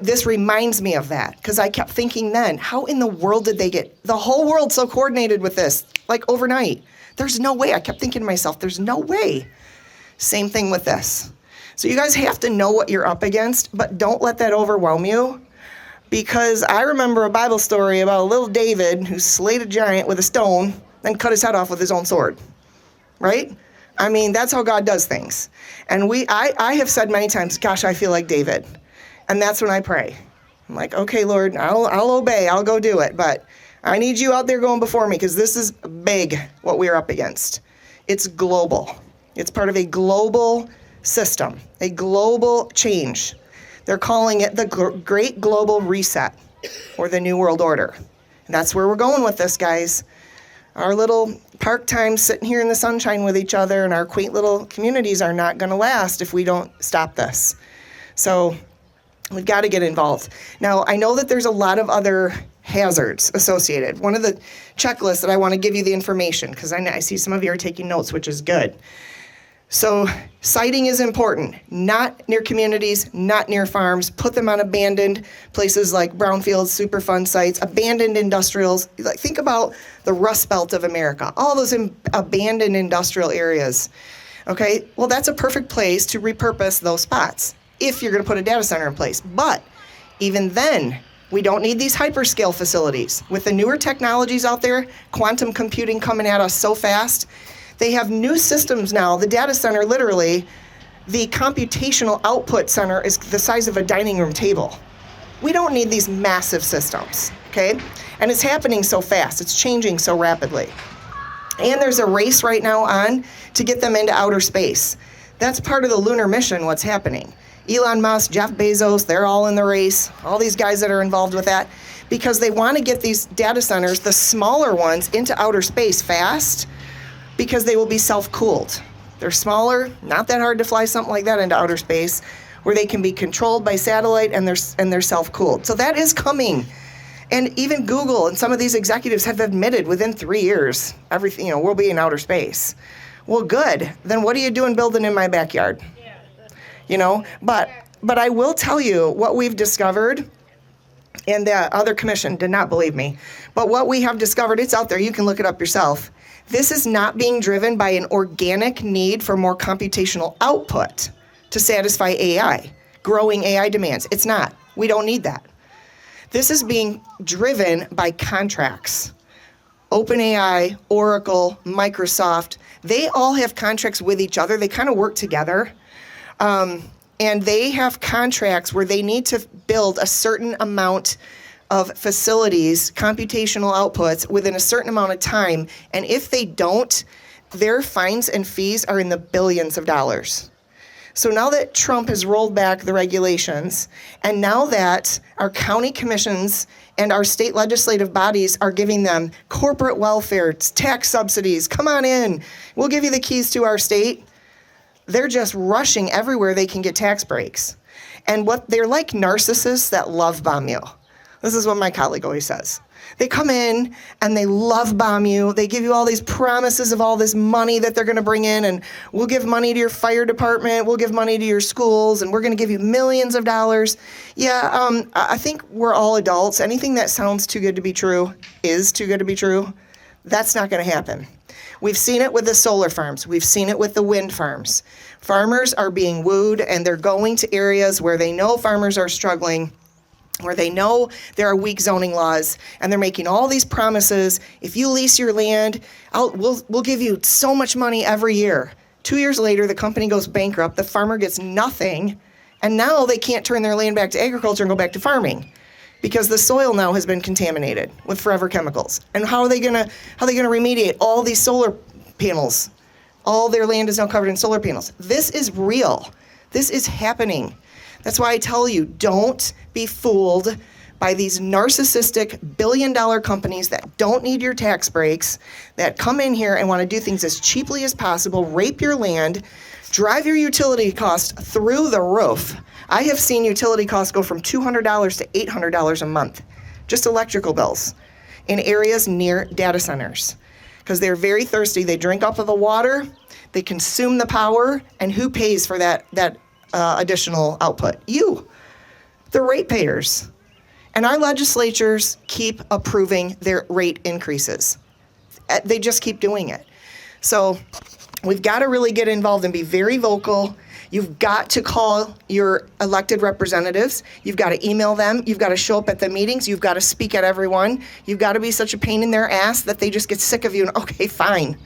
this reminds me of that, because I kept thinking then, how in the world did they get the whole world so coordinated with this, like overnight? There's no way. I kept thinking to myself, there's no way. Same thing with this. So you guys have to know what you're up against, but don't let that overwhelm you, because I remember a Bible story about a little David who slayed a giant with a stone, then cut his head off with his own sword, right? I mean, that's how God does things. And I have said many times, gosh, I feel like David. And that's when I pray. I'm like, okay, Lord, I'll obey. I'll go do it. But I need you out there going before me, because this is big, what we're up against. It's global. It's part of a global system, a global change. They're calling it the Great Global Reset, or the New World Order. And that's where we're going with this, guys. Our little park times sitting here in the sunshine with each other and our quaint little communities are not going to last if we don't stop this. So we've got to get involved. Now, I know that there's a lot of other hazards associated. One of the checklists that I want to give you the information, because I see some of you are taking notes, which is good. So siting is important. Not near communities, not near farms. Put them on abandoned places like brownfields, Superfund sites, abandoned industrials. Like, think about the Rust Belt of America, all those abandoned industrial areas. Okay, well, that's a perfect place to repurpose those spots if you're going to put a data center in place. But even then, we don't need these hyperscale facilities. With the newer technologies out there, quantum computing coming at us so fast, they have new systems now. The data center, literally, the computational output center is the size of a dining room table. We don't need these massive systems, okay? And it's happening so fast. It's changing so rapidly. And there's a race right now on to get them into outer space. That's part of the lunar mission, what's happening. Elon Musk, Jeff Bezos, they're all in the race, all these guys that are involved with that, because they want to get these data centers, the smaller ones, into outer space fast, because they will be self-cooled. They're smaller, not that hard to fly something like that into outer space, where they can be controlled by satellite and they're self-cooled. So that is coming. And even Google and some of these executives have admitted within 3 years, everything, we'll be in outer space. Well, good. Then what are you doing building in my backyard? But I will tell you what we've discovered And the other commission did not believe me. But what we have discovered, it's out there, you can look it up yourself. This is not being driven by an organic need for more computational output to satisfy AI, growing AI demands. It's not. We don't need that. This is being driven by contracts. OpenAI, Oracle, Microsoft, they all have contracts with each other. They kind of work together. And they have contracts where they need to build a certain amount of facilities, computational outputs within a certain amount of time. And if they don't, their fines and fees are in the billions of dollars. So now that Trump has rolled back the regulations, and now that our county commissions and our state legislative bodies are giving them corporate welfare, tax subsidies, come on in, we'll give you the keys to our state, they're just rushing everywhere they can get tax breaks. And what they're like narcissists that love bomb you. This is what my colleague always says. They come in and they love bomb you. They give you all these promises of all this money that they're going to bring in, and we'll give money to your fire department, we'll give money to your schools, and we're going to give you millions of dollars. Yeah, I think we're all adults. Anything that sounds too good to be true is too good to be true. That's not going to happen. We've seen it with the solar farms. We've seen it with the wind farms. Farmers are being wooed, and they're going to areas where they know farmers are struggling, where they know there are weak zoning laws, and they're making all these promises. If you lease your land, we'll give you so much money every year. 2 years later, the company goes bankrupt, the farmer gets nothing, and now they can't turn their land back to agriculture and go back to farming because the soil now has been contaminated with forever chemicals. And how are they gonna remediate all these solar panels? All their land is now covered in solar panels. This is real. This is happening. That's why I tell you, don't be fooled by these narcissistic billion-dollar companies that don't need your tax breaks, that come in here and want to do things as cheaply as possible, rape your land, drive your utility costs through the roof. I have seen utility costs go from $200 to $800 a month, just electrical bills, in areas near data centers. Because they're very thirsty. They drink off of the water, they consume the power, and who pays for that additional output? You, the ratepayers. And our legislatures keep approving their rate increases. They just keep doing it. So we've got to really get involved and be very vocal. You've got to call your elected representatives. You've got to email them. You've got to show up at the meetings. You've got to speak at everyone. You've got to be such a pain in their ass that they just get sick of you and, okay, fine.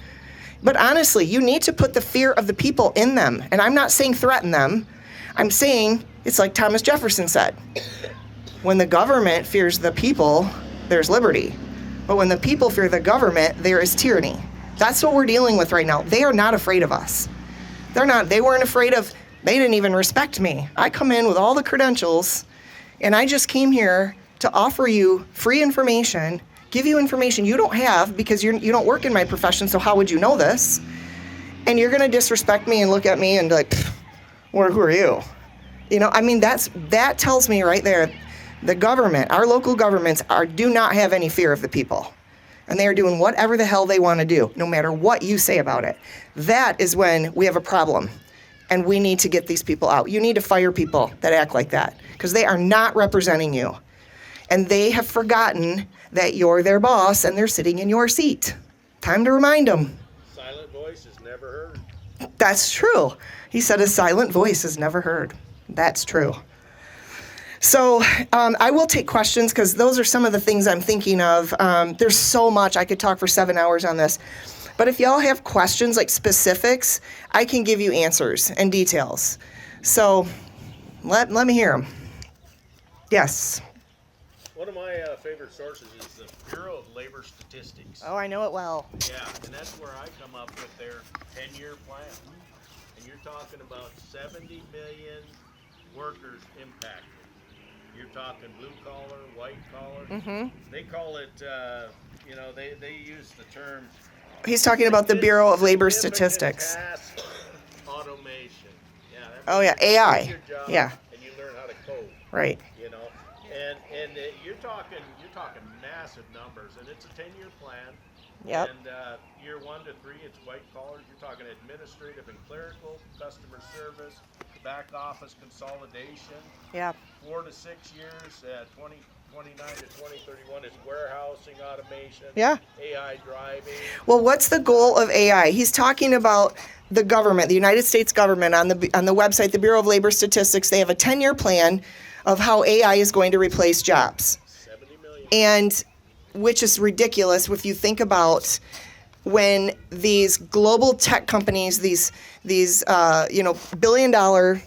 But honestly, you need to put the fear of the people in them. And I'm not saying threaten them. I'm saying it's like Thomas Jefferson said. When the government fears the people, there's liberty. But when the people fear the government, there is tyranny. That's what we're dealing with right now. They are not afraid of us. They weren't afraid of, they didn't even respect me. I come in with all the credentials, and I just came here to offer you free information, give you information you don't have because you don't work in my profession, so how would you know this? And you're going to disrespect me and look at me and be like, who are you? You know, I mean, that tells me right there, the government, our local governments do not have any fear of the people. And they are doing whatever the hell they want to do, no matter what you say about it. That is when we have a problem, and we need to get these people out. You need to fire people that act like that, because they are not representing you. And they have forgotten that you're their boss, and they're sitting in your seat. Time to remind them. Silent voice is never heard. That's true. He said a silent voice is never heard. That's true. So I will take questions because those are some of the things I'm thinking of. There's so much. I could talk for 7 hours on this. But if y'all have questions, like specifics, I can give you answers and details. So let me hear them. Yes. One of my favorite sources is the Bureau of Labor Statistics. Oh, I know it well. Yeah, and that's where I come up with their 10-year plan. And you're talking about 70 million workers impacted. You're talking blue collar, white collar. Mm-hmm. They call it, they use the term. He's talking about the Bureau of Labor Statistics. Task automation. Yeah. Oh yeah, AI. Your job, yeah. And you learn how to code. Right. You know, and you're talking massive numbers, and it's a 10-year plan. Yep. And year 1 to 3, it's white collars. You're talking administrative and clerical, customer service, back office consolidation. Yeah. 4 to 6 years, 29 to 2031 is warehousing automation. Yeah. AI driving. Well, what's the goal of AI? He's talking about the government, the United States government, on the website, the Bureau of Labor Statistics. They have a 10-year plan of how AI is going to replace jobs. 70 million. And which is ridiculous if you think about when these global tech companies, these billion-dollar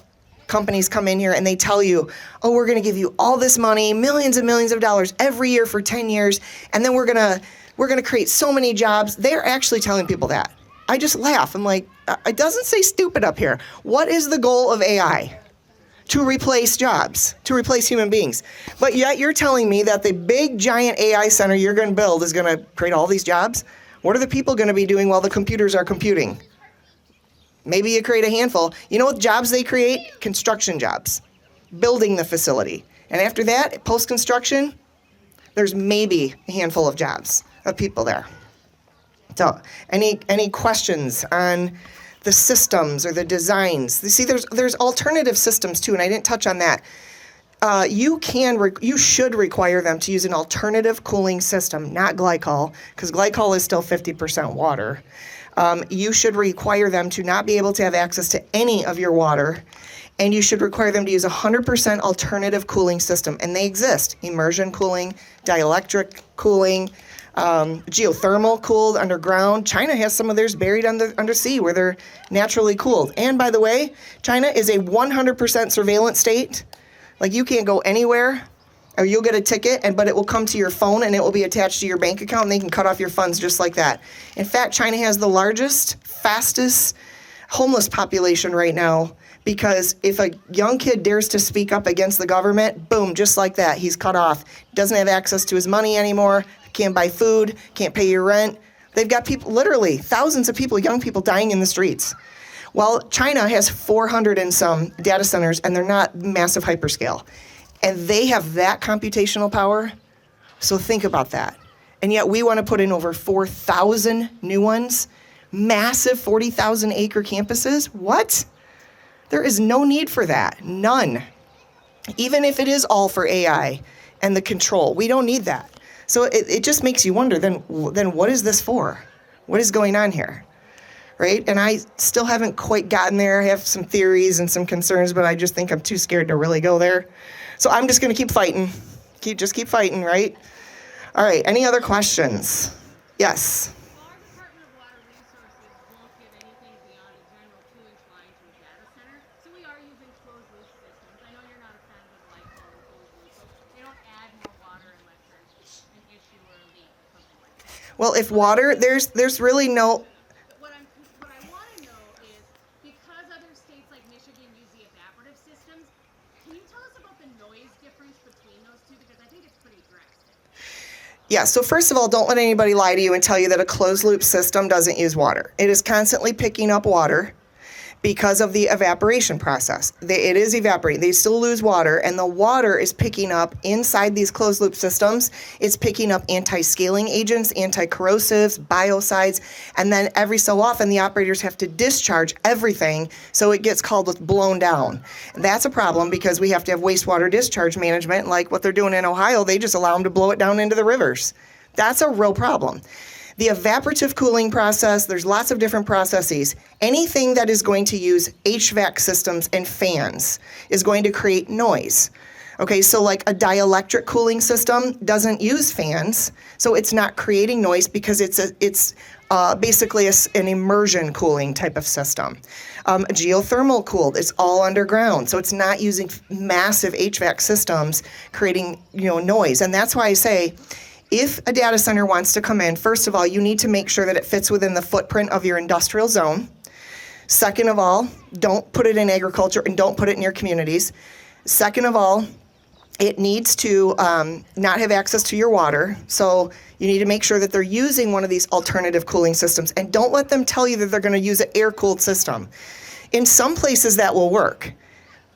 companies come in here and they tell you, oh, we're going to give you all this money, millions and millions of dollars every year for 10 years, and then we're going to create so many jobs. They're actually telling people that. I just laugh. I'm like, it doesn't say stupid up here. What is the goal of AI? To replace jobs, to replace human beings. But yet you're telling me that the big giant AI center you're going to build is going to create all these jobs? What are the people going to be doing while the computers are computing? Maybe you create a handful. You know what jobs they create? Construction jobs, building the facility. And after that, post-construction, there's maybe a handful of jobs of people there. So any questions on the systems or the designs? You see, there's alternative systems too, and I didn't touch on that. You should require them to use an alternative cooling system, not glycol, because glycol is still 50% water. You should require them to not be able to have access to any of your water, and you should require them to use 100% alternative cooling system, and they exist. Immersion cooling, dielectric cooling, geothermal cooled underground. China has some of theirs buried undersea where they're naturally cooled. And by the way, China is a 100% surveillance state. Like, you can't go anywhere or you'll get a ticket, but it will come to your phone and it will be attached to your bank account, and they can cut off your funds just like that. In fact, China has the largest, fastest homeless population right now, because if a young kid dares to speak up against the government, boom, just like that, he's cut off. Doesn't have access to his money anymore, can't buy food, can't pay your rent. They've got people, literally thousands of people, young people dying in the streets. Well, China has 400 and some data centers, and they're not massive hyperscale. And they have that computational power. So think about that. And yet we want to put in over 4,000 new ones, massive 40,000 acre campuses. What? There is no need for that. None. Even if it is all for AI and the control, we don't need that. So it just makes you wonder, then what is this for? What is going on here? Right? And I still haven't quite gotten there. I have some theories and some concerns, but I just think I'm too scared to really go there. So I'm just going to keep fighting. Keep fighting, right? All right. Any other questions? Yes. Our Department of Water Resources won't give anything beyond a general 2-inch line to a data center, so we are using closed-loop systems. I know you're not a fan of glycol or closed-loop, but they don't add more water unless there's an issue or a leak or something like that. Well, if water, there's really no... What I want to know is, because other states like Michigan use the evaporative systems, can you tell us about the noise difference between those two? Because I think it's pretty drastic. Yeah, so first of all, don't let anybody lie to you and tell you that a closed loop system doesn't use water. It is constantly picking up water because of the evaporation process. It is evaporating. They still lose water, and the water is picking up inside these closed loop systems. It's picking up anti-scaling agents, anti-corrosives, biocides, and then every so often the operators have to discharge everything, so it gets called what's blown down. And that's a problem because we have to have wastewater discharge management. Like what they're doing in Ohio, they just allow them to blow it down into the rivers. That's a real problem. The evaporative cooling process, there's lots of different processes. Anything that is going to use HVAC systems and fans is going to create noise. Okay, so like a dielectric cooling system doesn't use fans, so it's not creating noise because it's basically an immersion cooling type of system. Geothermal cooled, it's all underground, so it's not using massive HVAC systems creating noise. And that's why I say, if a data center wants to come in, first of all, you need to make sure that it fits within the footprint of your industrial zone. Second of all, don't put it in agriculture and don't put it in your communities. Second of all, it needs to not have access to your water. So you need to make sure that they're using one of these alternative cooling systems, and don't let them tell you that they're going to use an air-cooled system. In some places that will work.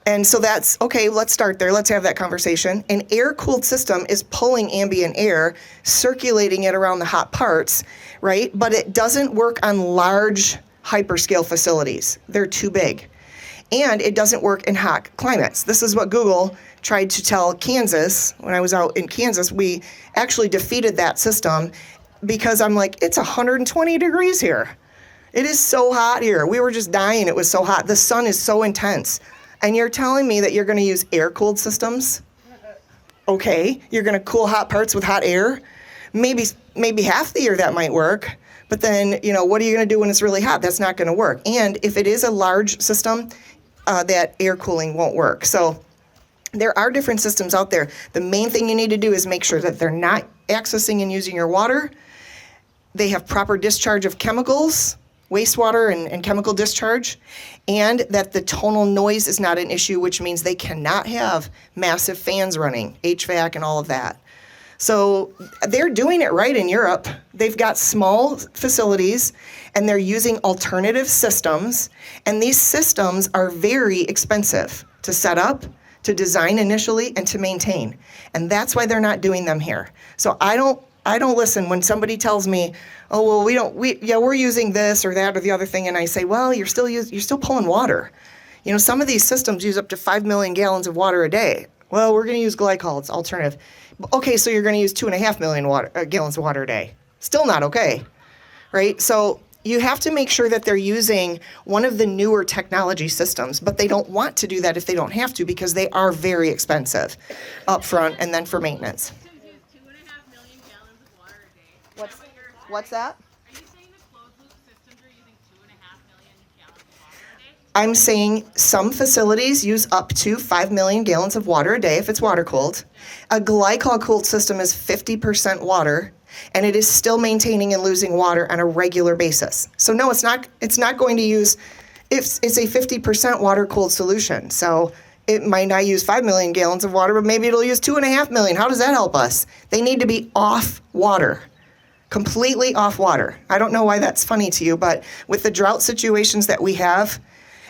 And so that's, okay, let's start there. Let's have that conversation. An air-cooled system is pulling ambient air, circulating it around the hot parts, right? But it doesn't work on large hyperscale facilities. They're too big. And it doesn't work in hot climates. This is what Google tried to tell Kansas. When I was out in Kansas, we actually defeated that system because I'm like, it's 120 degrees here. It is so hot here. We were just dying. It was so hot. The sun is so intense. And you're telling me that you're going to use air-cooled systems? Okay, you're going to cool hot parts with hot air? Maybe half the year that might work. But then, what are you going to do when it's really hot? That's not going to work. And if it is a large system, that air cooling won't work. So there are different systems out there. The main thing you need to do is make sure that they're not accessing and using your water. They have proper discharge of chemicals, wastewater and chemical discharge, and that the tonal noise is not an issue, which means they cannot have massive fans running, HVAC and all of that. So they're doing it right in Europe. They've got small facilities and they're using alternative systems. And these systems are very expensive to set up, to design initially, and to maintain. And that's why they're not doing them here. So I don't listen when somebody tells me, oh, well, we're using this or that or the other thing. And I say, well, you're still pulling water. Some of these systems use up to 5 million gallons of water a day. Well, we're going to use glycol. It's alternative. Okay, so you're going to use 2.5 million gallons of water a day. Still not okay, right? So you have to make sure that they're using one of the newer technology systems, but they don't want to do that if they don't have to because they are very expensive up front and then for maintenance. Systems use 2.5 million gallons of water a day. What's that? Are you saying the closed loop systems are using 2.5 million gallons of water a day? I'm saying some facilities use up to 5 million gallons of water a day if it's water cooled. A glycol cooled system is 50% water, and it is still maintaining and losing water on a regular basis. So no, it's not going to use, it's a 50% water cooled solution. So it might not use 5 million gallons of water, but maybe it'll use 2.5 million. How does that help us? They need to be off water. Completely off water. I don't know why that's funny to you, but with the drought situations that we have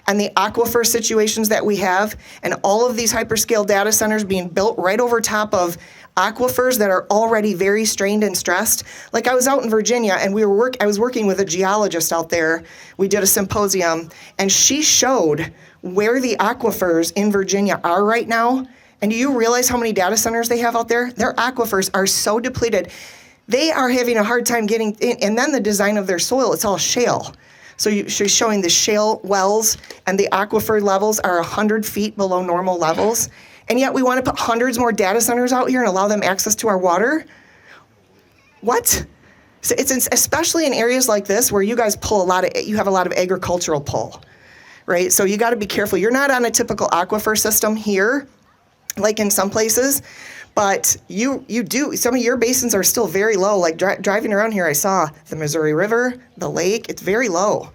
and the aquifer situations that we have and all of these hyperscale data centers being built right over top of aquifers that are already very strained and stressed. Like I was out in Virginia and I was working with a geologist out there. We did a symposium and she showed where the aquifers in Virginia are right now. And do you realize how many data centers they have out there? Their aquifers are so depleted. They are having a hard time getting in, and then the design of their soil, it's all shale. So she's showing the shale wells and the aquifer levels are 100 feet below normal levels. And yet we want to put hundreds more data centers out here and allow them access to our water? What? So it's especially in areas like this where you guys you have a lot of agricultural pull, right? So you got to be careful. You're not on a typical aquifer system here, like in some places. But you do, some of your basins are still very low. Like driving around here, I saw the Missouri River, the lake, it's very low.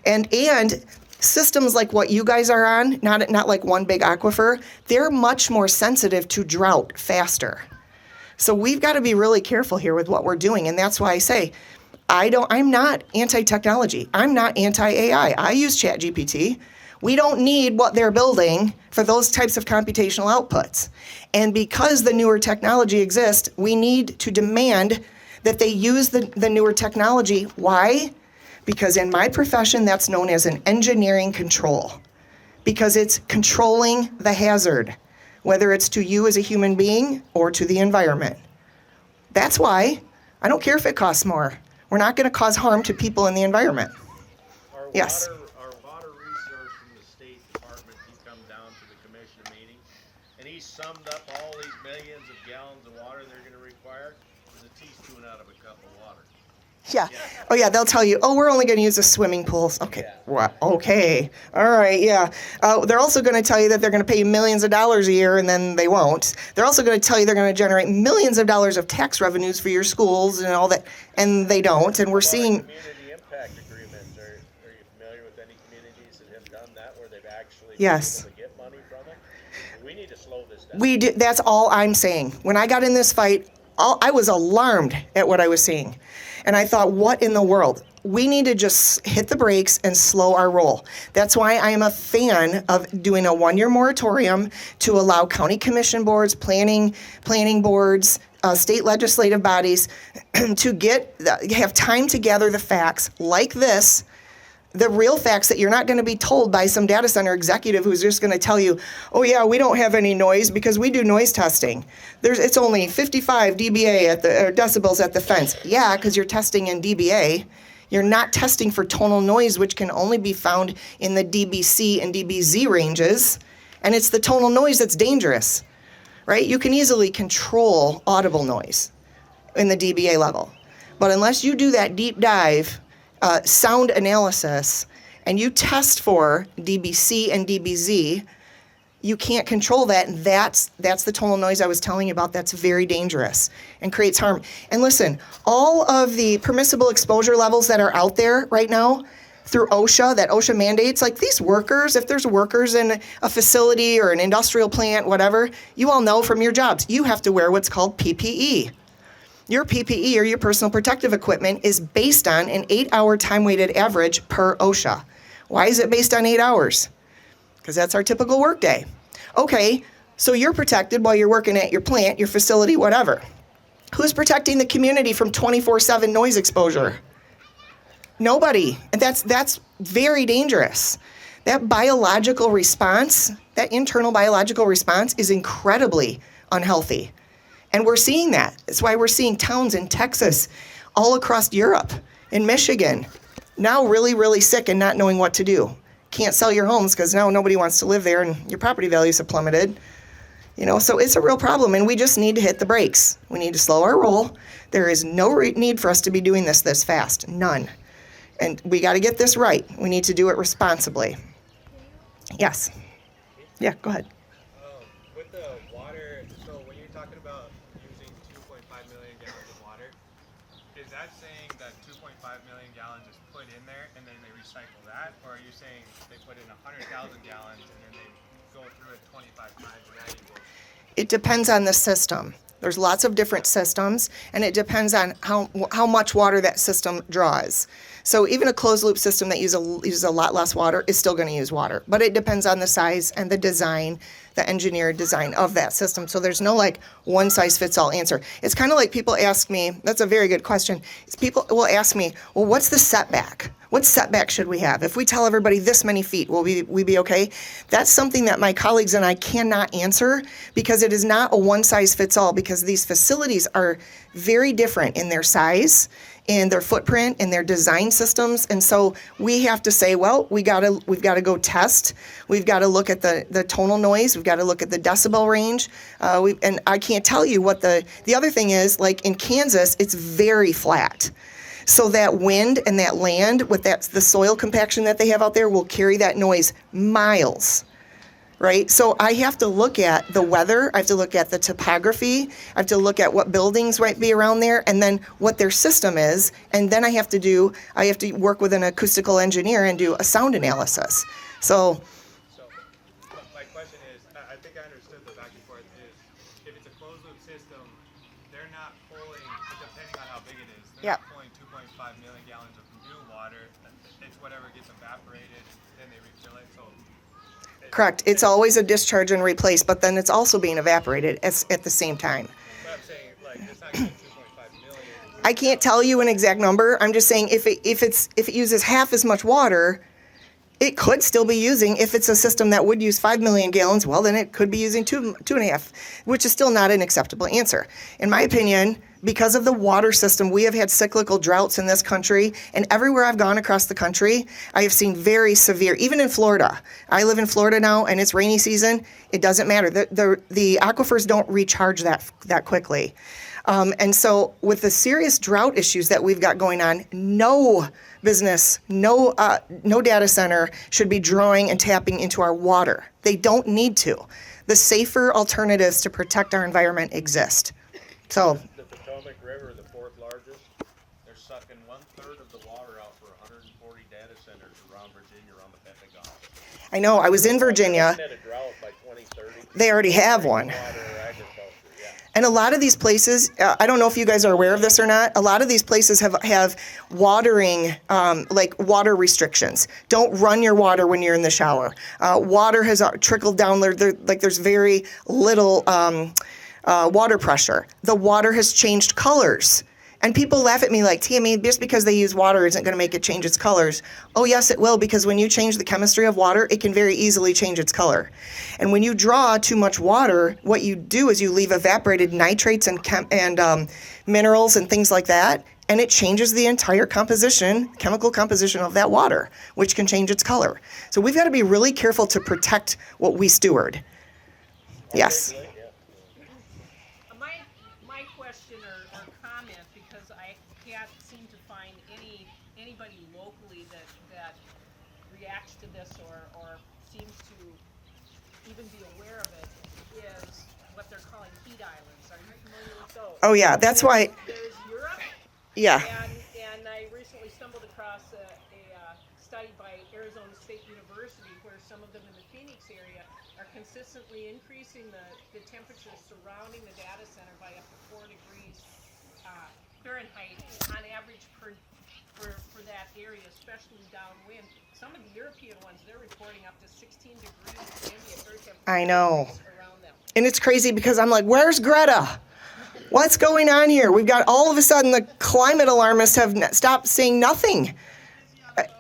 And systems like what you guys are on, not like one big aquifer, they're much more sensitive to drought faster. So we've got to be really careful here with what we're doing. And that's why I say, I'm not anti-technology. I'm not anti-AI. I use ChatGPT. We don't need what they're building for those types of computational outputs. And because the newer technology exists, we need to demand that they use the newer technology. Why? Because in my profession, that's known as an engineering control. Because it's controlling the hazard, whether it's to you as a human being or to the environment. That's why I don't care if it costs more. We're not going to cause harm to people in the environment. Yes. Our water resource from the State Department, he come down to the commission meeting, and he summed up all these millions of gallons of water they're going to require as a teaspoon out of a cup of water. Yeah. Oh, yeah, they'll tell you, we're only going to use the swimming pools. Okay. Yeah. Well, okay. All right, yeah. They're also going to tell you that they're going to pay you millions of dollars a year, and then they won't. They're also going to tell you they're going to generate millions of dollars of tax revenues for your schools and all that, and they don't. And we're seeing... Community impact agreements, are you familiar with any communities that have done that, where they've actually Yes. been able to get money from it? We need to slow this down. We do. That's all I'm saying. When I got in this fight, I was alarmed at what I was seeing. And I thought, what in the world? We need to just hit the brakes and slow our roll. That's why I am a fan of doing a 1-year moratorium to allow county commission boards, planning boards, state legislative bodies to have time to gather the facts like this the real facts that you're not going to be told by some data center executive who's just going to tell you, oh yeah, we don't have any noise because we do noise testing. It's only 55 dBA or decibels at the fence. Yeah, because you're testing in dBA. You're not testing for tonal noise, which can only be found in the dBc and dBz ranges. And it's the tonal noise that's dangerous, right? You can easily control audible noise in the dBA level. But unless you do that deep dive sound analysis and you test for dBc and dBz, you can't control that. And that's the tonal noise I was telling you about. That's very dangerous and creates harm. And listen, all of the permissible exposure levels that are out there right now through OSHA, that OSHA mandates, like these workers, if there's workers in a facility or an industrial plant, whatever, you all know from your jobs, you have to wear what's called PPE. Your PPE or your personal protective equipment is based on an 8-hour time-weighted average per OSHA. Why is it based on 8 hours? Because that's our typical workday. Okay, so you're protected while you're working at your plant, your facility, whatever. Who's protecting the community from 24/7 noise exposure? Nobody. And that's very dangerous. That biological response, that internal biological response is incredibly unhealthy. And we're seeing that. That's why we're seeing towns in Texas, all across Europe, in Michigan, now really, really sick and not knowing what to do. Can't sell your homes because now nobody wants to live there and your property values have plummeted. So it's a real problem and we just need to hit the brakes. We need to slow our roll. There is no need for us to be doing this fast. None. And we got to get this right. We need to do it responsibly. Yes. Yeah, go ahead. With the water, so when you're talking about using 2.5 million gallons of water, is that saying that 2.5 million gallons is put in there and then they recycle that? Or are you saying they put in 100,000 gallons and then they go through it 25 times and now you go? It depends on the system. There's lots of different systems, and it depends on how much water that system draws. So even a closed loop system that uses a lot less water is still going to use water, but it depends on the size and the design, the engineered design of that system. So there's no like one size fits all answer. It's kind of like people ask me, that's a very good question. People will ask me, well, what's the setback? What setback should we have? If we tell everybody this many feet, will we be okay? That's something that my colleagues and I cannot answer because it is not a one size fits all, because these facilities are very different in their size, in their footprint, in their design systems. And so we have to say, well, we've got to go test. We've got to look at the tonal noise. We've got to look at the decibel range. And I can't tell you what the other thing is. Like in Kansas, it's very flat. So that wind and that land with the soil compaction that they have out there will carry that noise miles, right? So I have to look at the weather, I have to look at the topography, I have to look at what buildings might be around there, and then what their system is, and then I have to work with an acoustical engineer and do a sound analysis. So my question is, I think I understood the back and forth is, if it's a closed loop system, they're not pulling, depending on how big it is, they're Yep. not pulling 2.5 million gallons of new water. It's whatever gets evaporated, then they refill it. So correct, it's always a discharge and replace, but then it's also being evaporated at the same time. But I'm saying, like, it's not getting 2.5 million. I can't tell you an exact number. I'm just saying if it uses half as much water, it could still be using, if it's a system that would use 5 million gallons, well, then it could be using 2.5, which is still not an acceptable answer. In my opinion, because of the water system, we have had cyclical droughts in this country, and everywhere I've gone across the country, I have seen very severe, even in Florida. I live in Florida now, and it's rainy season. It doesn't matter. The aquifers don't recharge that quickly. And so with the serious drought issues that we've got going on, no business, no data center should be drawing and tapping into our water. They don't need to. The safer alternatives to protect our environment exist. So The Potomac River, the fourth largest, they're sucking 1/3 of the water out for 140 data centers around Virginia, around the Pentagon. I know, I was in Virginia. Had a drought by 2030. They already have one. Water, agriculture, yeah. And a lot of these places, I don't know if you guys are aware of this or not, a lot of these places have watering, like water restrictions. Don't run your water when you're in the shower. Water has trickled down there, there's very little water pressure. The water has changed colors. And people laugh at me like, Tammy, just because they use water isn't going to make it change its colors. Oh, yes, it will, because when you change the chemistry of water, it can very easily change its color. And when you draw too much water, what you do is you leave evaporated nitrates and minerals and things like that, and it changes the entire chemical composition of that water, which can change its color. So we've got to be really careful to protect what we steward. Yes. My question or comment, because I can't seem to find anybody locally that reacts to this or seems to even be aware of it, is what they're calling heat islands. Are you familiar with those? Oh, yeah, that's why. There's Europe. Yeah. And I recently stumbled across a study by Arizona State University where some of them in the Phoenix area are consistently increasing the temperatures surrounding the data center by up to 4 degrees Fahrenheit on average for that area, especially downwind. Some of the European ones, they're reporting up to 16 degrees ambient air temperature I know. around them. And it's crazy because I'm like, where's Greta? What's going on here? We've got all of a sudden the climate alarmists have stopped saying nothing.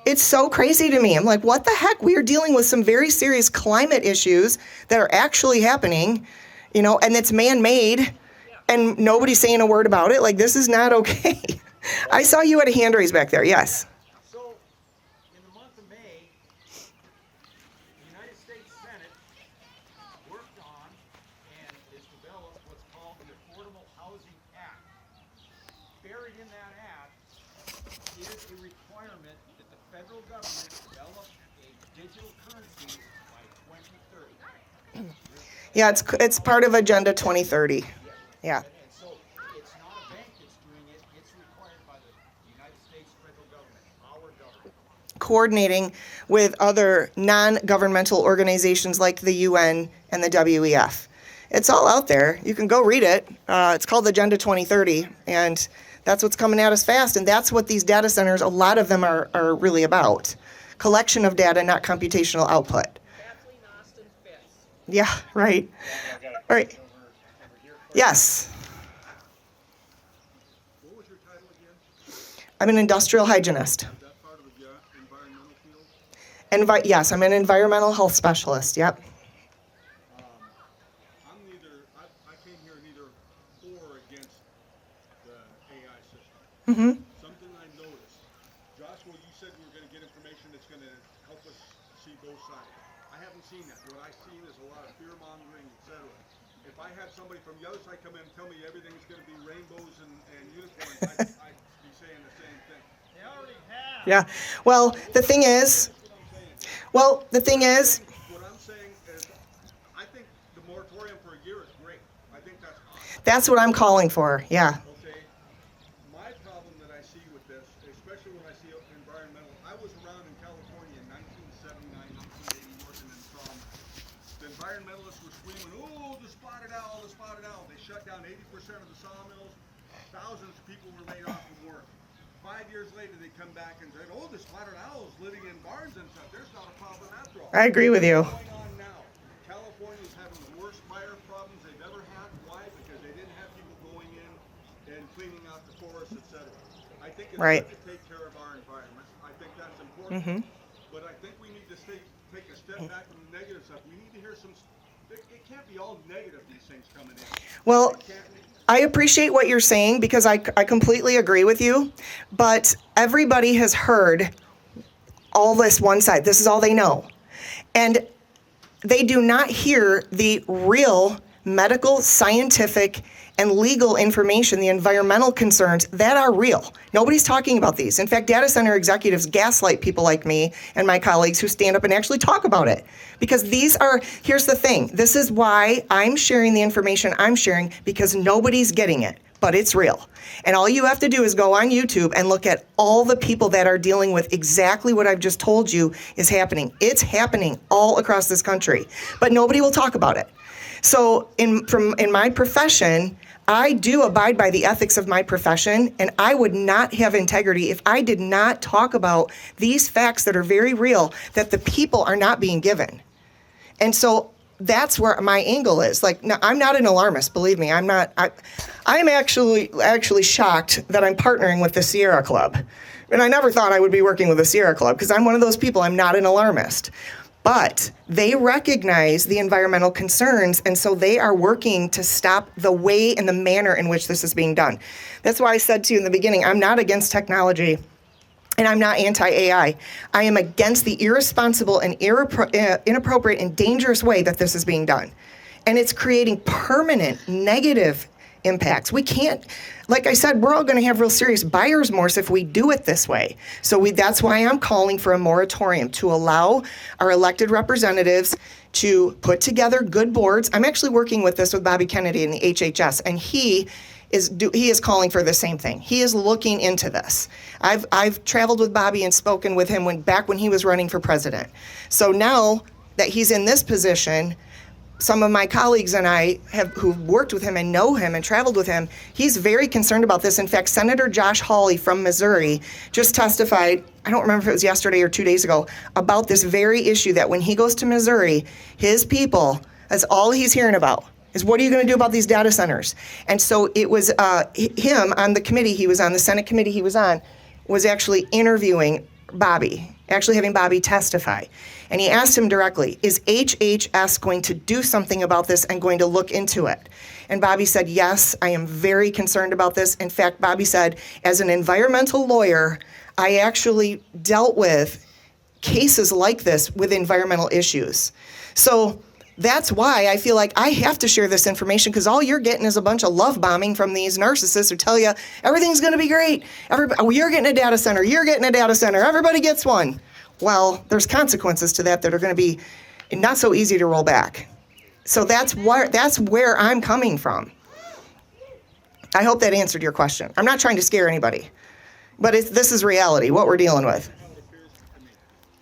It's so crazy to me. I'm like, what the heck? We are dealing with some very serious climate issues that are actually happening, and it's man-made, and nobody's saying a word about it. Like, this is not okay. I saw you had a hand raised back there. Yes. So, in the month of May, the United States Senate worked on and has developed what's called the Affordable Housing Act. Buried in that act is a requirement that the federal government develop a digital currency by 2030. Yeah, it's part of Agenda 2030. Yeah. And so it's not a bank that's doing it, it's required by the United States federal government, our government. Coordinating with other non-governmental organizations like the UN and the WEF. It's all out there. You can go read it. It's called Agenda 2030, and that's what's coming at us fast, and that's what these data centers, a lot of them are really about. Collection of data, not computational output. Kathleen Austin Fitz. Yeah, right. All right. Yes. What was your title again? I'm an industrial hygienist. Is that part of the environmental field? Yes, I'm an environmental health specialist. Yep. I came here neither for or against the AI system. Mm-hmm. Something I noticed, Joshua, you said we were going to get information that's going to help us see both sides. I haven't seen that. What I've seen is a lot of fear mongering, etc. If I had somebody from the other side come in and tell me everything's going to be rainbows and unicorns, I'd be saying the same thing. They already have. Yeah. Well, the thing is. What I'm saying is, I think the moratorium for a year is great. I think that's awesome. That's what I'm calling for. Yeah. Okay. My problem that I see with this, especially when I see environmental, I was around in California in 1979, 1980, working in trauma. The environmentalists were screaming, "Oh, the spotted owl, the spotted owl!" They shut down 80% of the sawmills. Thousands of people were laid off from work. 5 years later, they come back and said, "Oh, the spotted owl is living in barns and stuff. There's not a problem after all." I agree with you. What's going on now? California's having the worst fire problems they've ever had. Why? Because they didn't have people going in and cleaning out the forests, etc. I think it's Right. good to take care of our environment. I think that's important. But I think we need to take a step back from the negative stuff. We need to hear some. It can't be all negative, these things coming in. Well, It can't be. I appreciate what you're saying because I completely agree with you, but everybody has heard all this one side. This is all they know. And they do not hear the real medical, scientific, and legal information, the environmental concerns that are real. Nobody's talking about these. In fact, data center executives gaslight people like me and my colleagues who stand up and actually talk about it. Because here's the thing, this is why I'm sharing the information I'm sharing, because nobody's getting it, but it's real. And all you have to do is go on YouTube and look at all the people that are dealing with exactly what I've just told you is happening. It's happening all across this country, but nobody will talk about it. So in my profession, I do abide by the ethics of my profession, and I would not have integrity if I did not talk about these facts that are very real, that the people are not being given. And so that's where my angle is. Like, no, I'm not an alarmist, believe me. I'm not. I'm actually shocked that I'm partnering with the Sierra Club. And I never thought I would be working with the Sierra Club because I'm one of those people. I'm not an alarmist. But they recognize the environmental concerns, and so they are working to stop the way and the manner in which this is being done. That's why I said to you in the beginning, I'm not against technology, and I'm not anti-AI. I am against the irresponsible and inappropriate and dangerous way that this is being done. And it's creating permanent negative impacts. We can't, like I said, we're all going to have real serious buyer's remorse if we do it this way. So that's why I'm calling for a moratorium to allow our elected representatives to put together good boards. I'm actually working with this with Bobby Kennedy in the HHS, and he is calling for the same thing. He is looking into this. I've traveled with Bobby and spoken with him back when he was running for president. So now that he's in this position, some of my colleagues and I who've worked with him and know him and traveled with him, he's very concerned about this. In fact, Senator Josh Hawley from Missouri just testified, I don't remember if it was yesterday or 2 days ago, about this very issue, that when he goes to Missouri, his people, that's all he's hearing about, is what are you going to do about these data centers? And so it was him on the committee he was on, the Senate committee he was on, was actually interviewing Bobby, actually having Bobby testify. And he asked him directly, is HHS going to do something about this and going to look into it? And Bobby said, yes, I am very concerned about this. In fact, Bobby said, as an environmental lawyer, I actually dealt with cases like this with environmental issues. So that's why I feel like I have to share this information, because all you're getting is a bunch of love bombing from these narcissists who tell you everything's going to be great. You're getting a data center. You're getting a data center. Everybody gets one. Well, there's consequences to that are going to be not so easy to roll back. So that's where I'm coming from. I hope that answered your question. I'm not trying to scare anybody, but this is reality, what we're dealing with.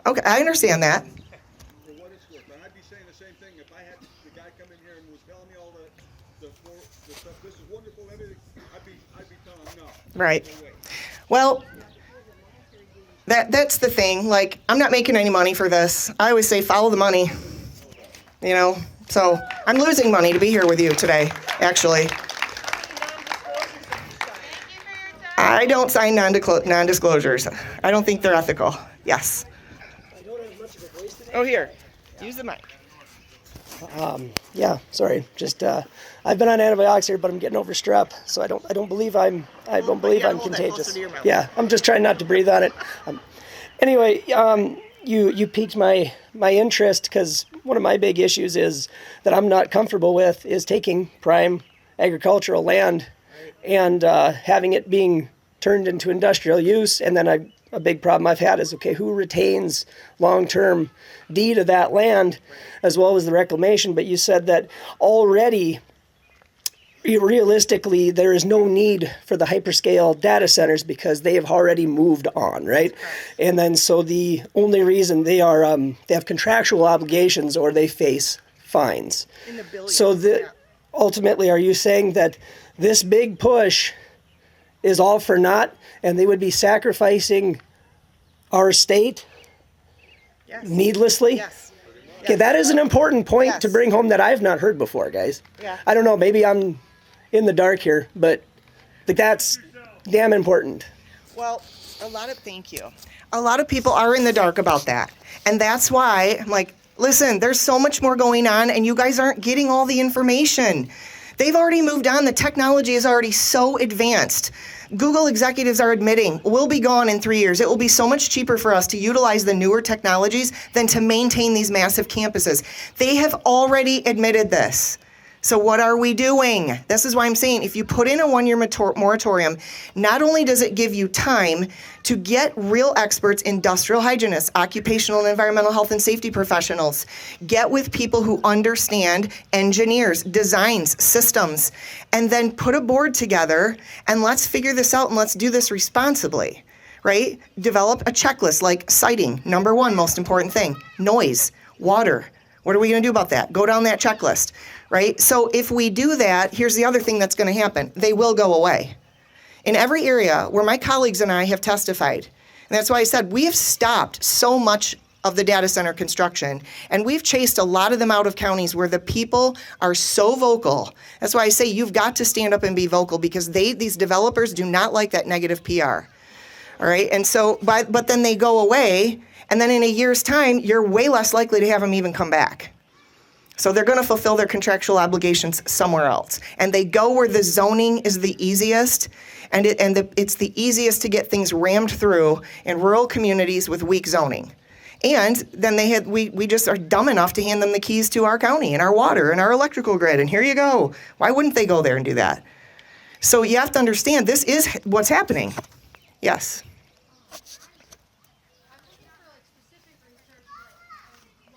Okay, I understand that. For what it's worth, and I'd be saying the same thing if I had the guy come in here and was telling me all the stuff. This is wonderful, everything. I'd be telling him no. Right. No way. Well, that's the thing. Like, I'm not making any money for this. I always say follow the money. You know, so I'm losing money to be here with you today, actually. I don't sign non-disclosures. I don't think they're ethical. Yes. I don't have much of a voice today. Oh, here. Use the mic. Yeah, sorry. Just I've been on antibiotics here, but I'm getting over strep, so I don't believe I'm hold that contagious. closer to your mouth. Yeah, I'm just trying not to breathe on it. Anyway, you piqued my interest, because one of my big issues is that I'm not comfortable with is taking prime agricultural land and having it being turned into industrial use. And then a big problem I've had is, okay, who retains long-term deed of that land, as well as the reclamation? But you said that already, realistically, there is no need for the hyperscale data centers because they have already moved on, right? And then so the only reason they have contractual obligations or they face fines. In the billions. So ultimately, are you saying that this big push is all for naught, and they would be sacrificing our state needlessly? Yes. Okay, that is an important point to Yes. bring home that I've not heard before, guys. Yeah. I don't know, maybe I'm in the dark here, but that's damn important. Well, thank you. A lot of people are in the dark about that. And that's why I'm like, listen, there's so much more going on, and you guys aren't getting all the information. They've already moved on. The technology is already so advanced. Google executives are admitting we'll be gone in 3 years. It will be so much cheaper for us to utilize the newer technologies than to maintain these massive campuses. They have already admitted this. So what are we doing? This is why I'm saying if you put in a 1-year moratorium, not only does it give you time to get real experts, industrial hygienists, occupational and environmental health and safety professionals, get with people who understand engineers, designs, systems, and then put a board together and let's figure this out and let's do this responsibly, right? Develop a checklist like siting, number one, most important thing, noise, water. What are we going to do about that? Go down that checklist, right? So if we do that, here's the other thing that's going to happen. They will go away. In every area where my colleagues and I have testified, and that's why I said we have stopped so much of the data center construction. And we've chased a lot of them out of counties where the people are so vocal. That's why I say you've got to stand up and be vocal, because these developers do not like that negative PR. All right, and so, but then they go away, and then in a year's time, you're way less likely to have them even come back. So they're going to fulfill their contractual obligations somewhere else. And they go where the zoning is the easiest, and it's the easiest to get things rammed through in rural communities with weak zoning. And then we just are dumb enough to hand them the keys to our county and our water and our electrical grid, and here you go. Why wouldn't they go there and do that? So you have to understand, this is what's happening. Yes. I'm looking for like specific research, but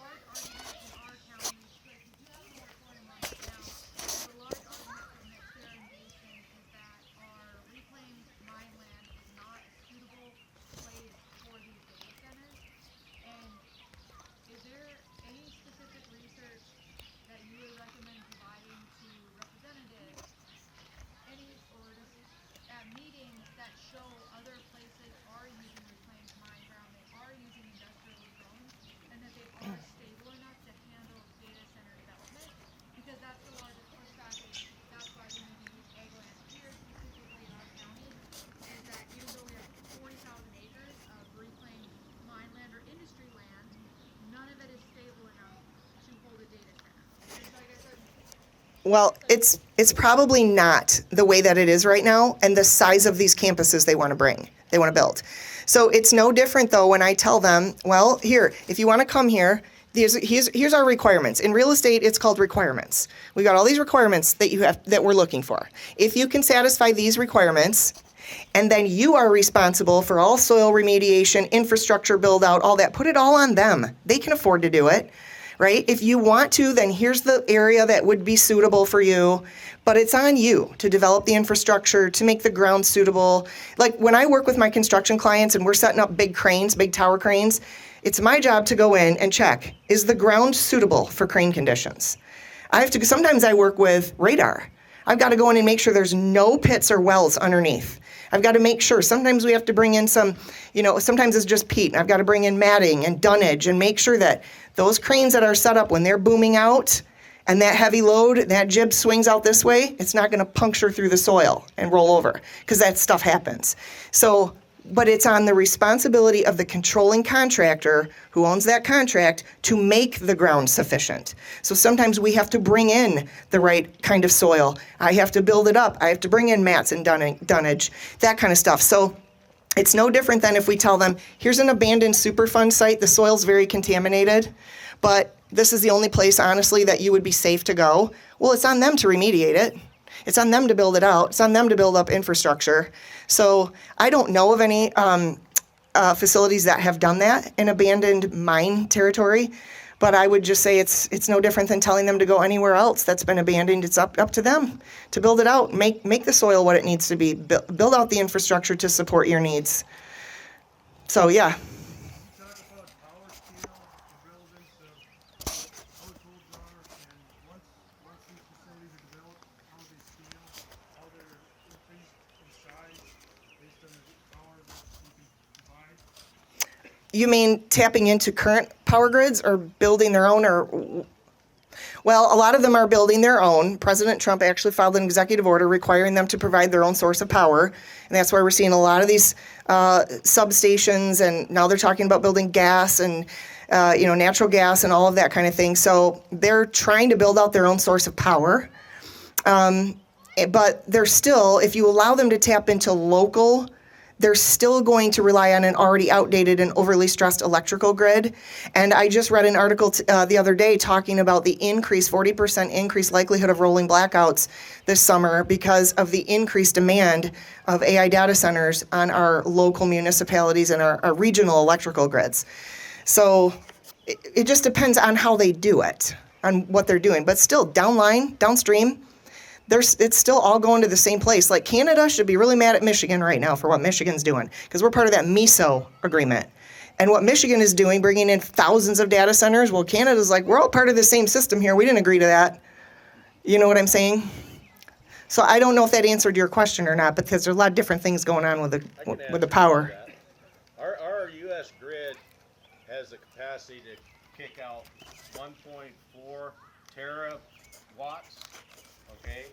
large arguments in our county, like we do have a report in mind now. The large argument from the extermination is that our reclaimed mine land is not a suitable place for these data centers. And is there any specific research that you would recommend providing to representatives, any or at meetings that show other places are using reclaimed mine ground, they are using industrial zones, and that they are stable enough to handle data center development? Because that's the largest pushback, and that's why we need to use ag land here specifically in our county, is that even though we have 40,000 acres of reclaimed mine land or industry land, none of it is stable enough to hold a data center. And so I guess Well, it's probably not the way that it is right now, and the size of these campuses they want to build. So it's no different though when I tell them, well, here, if you want to come here, here's our requirements. In real estate, it's called requirements. We got all these requirements that we're looking for. If you can satisfy these requirements, and then you are responsible for all soil remediation, infrastructure build out, all that, put it all on them. They can afford to do it. Right? If you want to, then here's the area that would be suitable for you, but it's on you to develop the infrastructure, to make the ground suitable. Like when I work with my construction clients and we're setting up big cranes, big tower cranes, it's my job to go in and check, is the ground suitable for crane conditions? Sometimes I work with radar. I've got to go in and make sure there's no pits or wells underneath. I've got to make sure. Sometimes we have to bring in some, sometimes it's just peat. I've got to bring in matting and dunnage and make sure that those cranes that are set up when they're booming out and that heavy load, that jib swings out this way, it's not going to puncture through the soil and roll over, because that stuff happens. So, but it's on the responsibility of the controlling contractor who owns that contract to make the ground sufficient. So sometimes we have to bring in the right kind of soil. I have to build it up. I have to bring in mats and dunnage, that kind of stuff. So it's no different than if we tell them, here's an abandoned Superfund site, the soil's very contaminated, but this is the only place, honestly, that you would be safe to go. Well, it's on them to remediate it. It's on them to build it out. It's on them to build up infrastructure. So I don't know of any facilities that have done that in abandoned mine territory, but I would just say it's no different than telling them to go anywhere else that's been abandoned. It's up to them to build it out, make the soil what it needs to be, build out the infrastructure to support your needs. So yeah. Talk about power scale, the relevance of how tools are, and once these facilities are developed, how they scale, how they're increased in size based on the power that you can provide. You mean tapping into current power grids or building their own, or? Well, a lot of them are building their own. President Trump actually filed an executive order requiring them to provide their own source of power. And that's why we're seeing a lot of these substations, and now they're talking about building gas and natural gas and all of that kind of thing. So they're trying to build out their own source of power. But they're still, if you allow them to tap into local, they're still going to rely on an already outdated and overly stressed electrical grid. And I just read an article the other day talking about the 40% increased likelihood of rolling blackouts this summer because of the increased demand of AI data centers on our local municipalities and our regional electrical grids. So it just depends on how they do it, on what they're doing. But still, downstream, it's still all going to the same place. Like Canada should be really mad at Michigan right now for what Michigan's doing, because we're part of that MISO agreement. And what Michigan is doing, bringing in thousands of data centers, well, Canada's like, we're all part of the same system here. We didn't agree to that. You know what I'm saying? So I don't know if that answered your question or not, because there's a lot of different things going on with the power. Our U.S. grid has the capacity to kick out 1.4 terawatts, okay?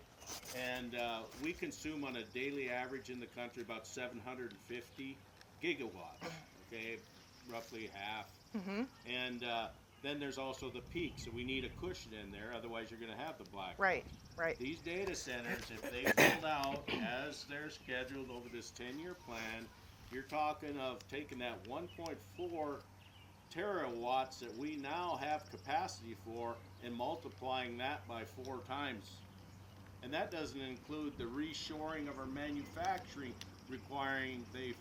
And we consume on a daily average in the country about 750 gigawatts, okay? Roughly half. And then there's also the peak, so we need a cushion in there, otherwise you're gonna have the blackout. Right. These data centers, if they build out as they're scheduled over this 10-year plan, you're talking of taking that 1.4 terawatts that we now have capacity for and multiplying that by 4 times. And that doesn't include the reshoring of our manufacturing, requiring they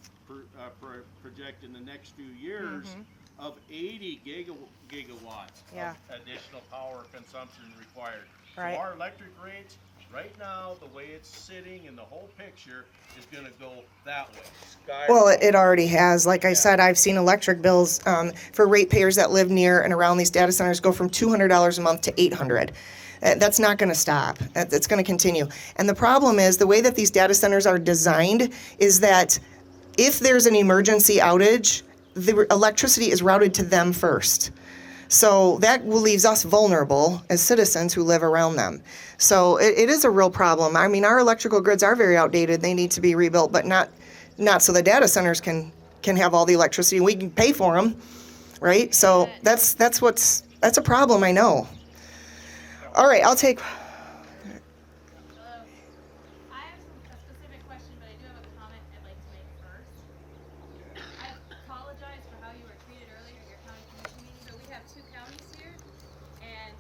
project in the next few years of 80 gigawatts Yeah. of additional power consumption required. Right. So our electric rates, right now, the way it's sitting in the whole picture is gonna go that way. Well, it already has. Like I said, I've seen electric bills for ratepayers that live near and around these data centers go from $200 a month to $800. That's not going to stop. It's going to continue. And the problem is the way that these data centers are designed is that if there's an emergency outage, the electricity is routed to them first. So that leaves us vulnerable as citizens who live around them. So it is a real problem. I mean, our electrical grids are very outdated. They need to be rebuilt, but not so the data centers can have all the electricity. We can pay for them, right? So that's a problem, I know. All right, I'll take. Hello. I have a specific question, but I do have a comment I'd like to make first. I apologize for how you were treated earlier at your county commission meeting, but we have 2 counties here, and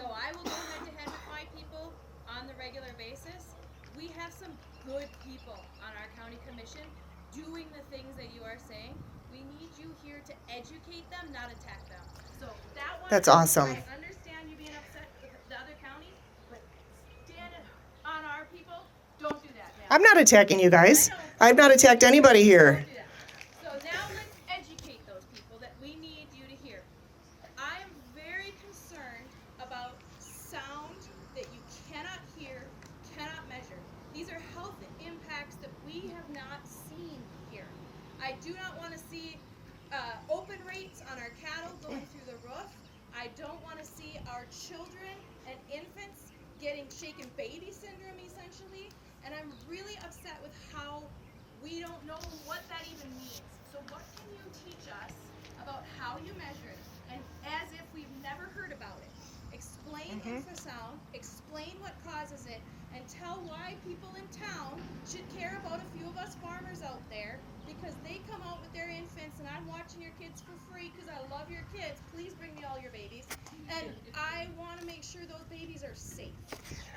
though I will go head to head with my people on the regular basis, we have some good people on our county commission doing the things that you are saying. We need you here to educate them, not attack them. So that one. That's awesome. I understand you being upset with the other counties, but stand on our people. Don't do that, man. I'm not attacking you guys. I've not attacked anybody here. Don't do that. So now let's educate those people that we need you to hear. I am very concerned about sound that you cannot hear, cannot measure. These are health impacts that we have not seen here. I do not want to see open rates on our cattle going through the roof. I don't want to see our children and infants getting shaken baby syndrome essentially. And I'm really upset with how we don't know what that even means. So what can you teach us about how you measure it? And as if we've never heard about it. Explain infrasound, explain what causes it, and tell why people in town should care about a few of us farmers out there, because they come out with their infants and I'm watching your kids for free because I love your kids. Please bring me all your babies. And I want to make sure those babies are safe.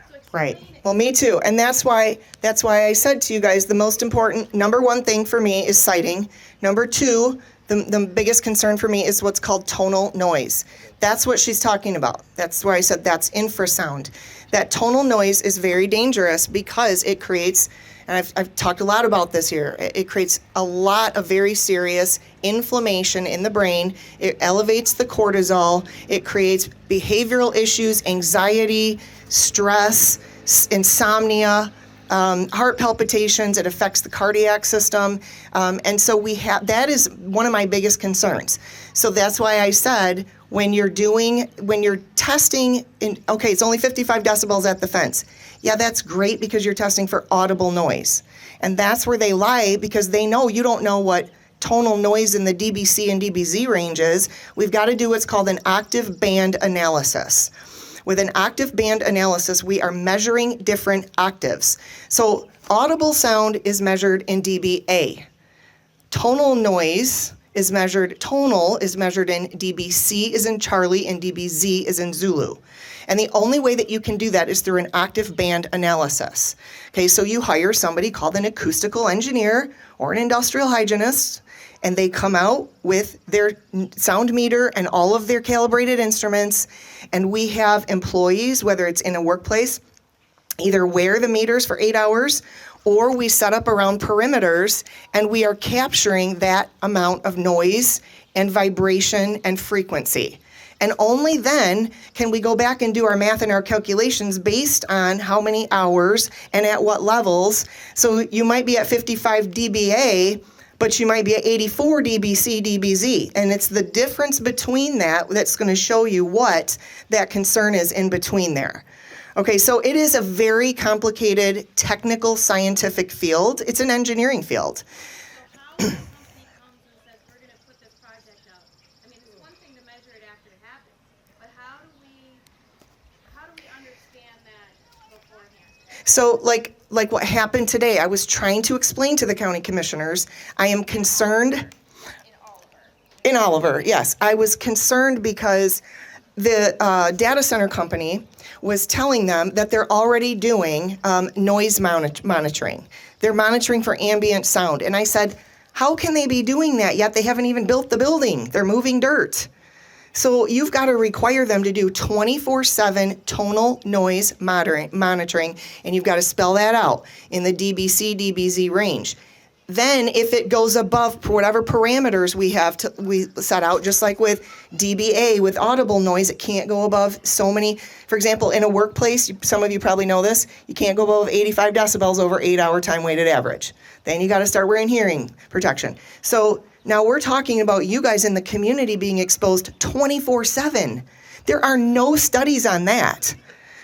So explain Right. it. Well, me too. And that's why I said to you guys, the most important, number one thing for me is sighting. Number 2, the biggest concern for me is what's called tonal noise. That's what she's talking about. That's why I said that's infrasound. That tonal noise is very dangerous because it creates, and I've talked a lot about this here, it creates a lot of very serious inflammation in the brain. It elevates the cortisol. It creates behavioral issues, anxiety, stress, insomnia, heart palpitations. It affects the cardiac system. And so that is one of my biggest concerns. So that's why I said, when you're testing, okay, it's only 55 decibels at the fence. Yeah, that's great because you're testing for audible noise. And that's where they lie, because they know you don't know what tonal noise in the dBc and dBz range is. We've got to do what's called an octave band analysis. With an octave band analysis, we are measuring different octaves. So audible sound is measured in dBA. Tonal is measured in dBc is in Charlie and dBz is in Zulu. And the only way that you can do that is through an octave band analysis. Okay, so you hire somebody called an acoustical engineer or an industrial hygienist, and they come out with their sound meter and all of their calibrated instruments, and we have employees, whether it's in a workplace, either wear the meters for 8 hours, or we set up around perimeters, and we are capturing that amount of noise and vibration and frequency. And only then can we go back and do our math and our calculations based on how many hours and at what levels. So you might be at 55 dBA, but you might be at 84 dBc, dBz. And it's the difference between that that's going to show you what that concern is in between there. Okay, so it is a very complicated, technical, scientific field. It's an engineering field. So how when a company comes and says, we're gonna put this project out, I mean, it's one thing to measure it after it happens, but how do we understand that beforehand? So like what happened today, I was trying to explain to the county commissioners, I am concerned. In Oliver, yes. I was concerned because the data center company was telling them that they're already doing noise monitoring. They're monitoring for ambient sound. And I said, how can they be doing that yet they haven't even built the building? They're moving dirt. So you've got to require them to do 24/7 tonal noise monitoring, and you've got to spell that out in the dBc, dBz range. Then if it goes above whatever parameters we set out, just like with dBA, with audible noise, it can't go above so many. For example, in a workplace, some of you probably know this, you can't go above 85 decibels over 8-hour time weighted average. Then you got to start wearing hearing protection. So now we're talking about you guys in the community being exposed 24/7. There are no studies on that.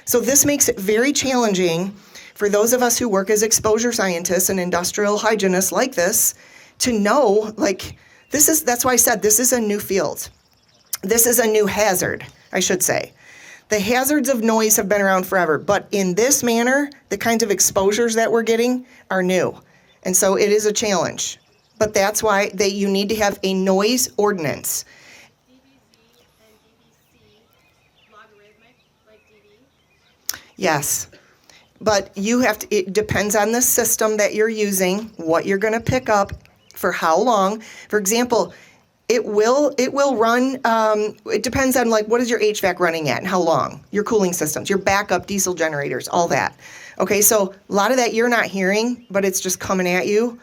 So this makes it very challenging for those of us who work as exposure scientists and industrial hygienists like this to know, that's why I said this is a new field. This is a new hazard, I should say. The hazards of noise have been around forever, but in this manner, the kinds of exposures that we're getting are new. And so it is a challenge. But that's why you need to have a noise ordinance. dBz and dBc logarithmic, like dB? Yes. But it depends on the system that you're using, what you're going to pick up, for how long. For example, it will run, it depends on what is your HVAC running at and how long, your cooling systems, your backup diesel generators, all that. Okay, so a lot of that you're not hearing, but it's just coming at you.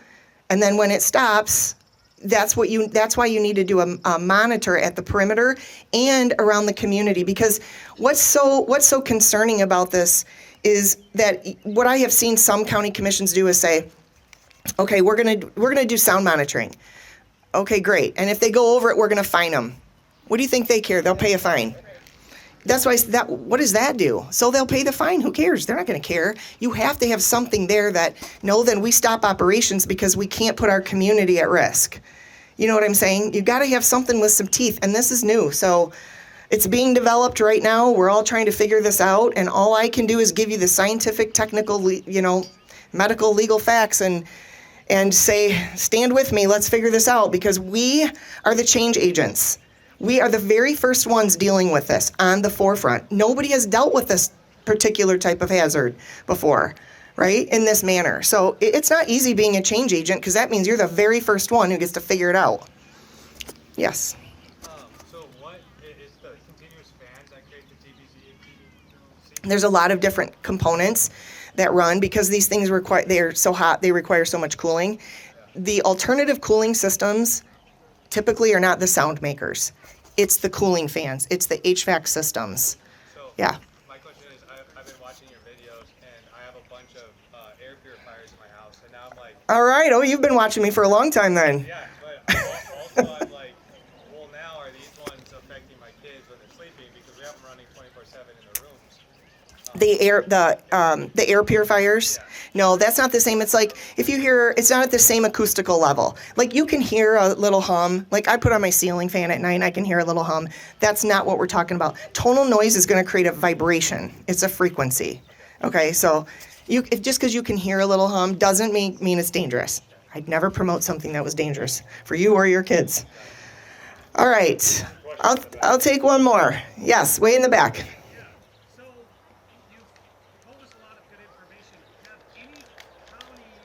And then when it stops, that's why you need to do a monitor at the perimeter and around the community. Because what's so concerning about this is that what I have seen some county commissions do is say, okay, we're gonna do sound monitoring. Okay, great. And if they go over it, we're gonna fine them. What do you think they care? They'll pay a fine. That's why what does that do? So they'll pay the fine. Who cares? They're not going to care. You have to have something there that, no, then we stop operations because we can't put our community at risk. You know what I'm saying? You've got to have something with some teeth, and this is new. So it's being developed right now. We're all trying to figure this out, and all I can do is give you the scientific, technical, medical, legal facts and say, stand with me. Let's figure this out, because we are the change agents. We are the very first ones dealing with this on the forefront. Nobody has dealt with this particular type of hazard before, right, in this manner. So it's not easy being a change agent, because that means you're the very first one who gets to figure it out. Yes? So what is the continuous fans that create the dBz and dBc? There's a lot of different components that run, because these things they're so hot, they require so much cooling. The alternative cooling systems typically are not the sound makers. It's the cooling fans. It's the HVAC systems. So Yeah. my question is, I've been watching your videos, and I have a bunch of air purifiers in my house, and now I'm like, All right. Oh, you've been watching me for a long time then. yeah, but also I'm like, well, now are these ones affecting my kids when they're sleeping, because we have them running 24/7 in their rooms? The air purifiers. Yeah. No, that's not the same. It's like if you hear, it's not at the same acoustical level. Like you can hear a little hum. Like I put on my ceiling fan at night, I can hear a little hum. That's not what we're talking about. Tonal noise is going to create a vibration. It's a frequency. Okay, so just because you can hear a little hum doesn't mean it's dangerous. I'd never promote something that was dangerous for you or your kids. All right, I'll take one more. Yes, way in the back. So, you've told us a lot of good information. Have any counties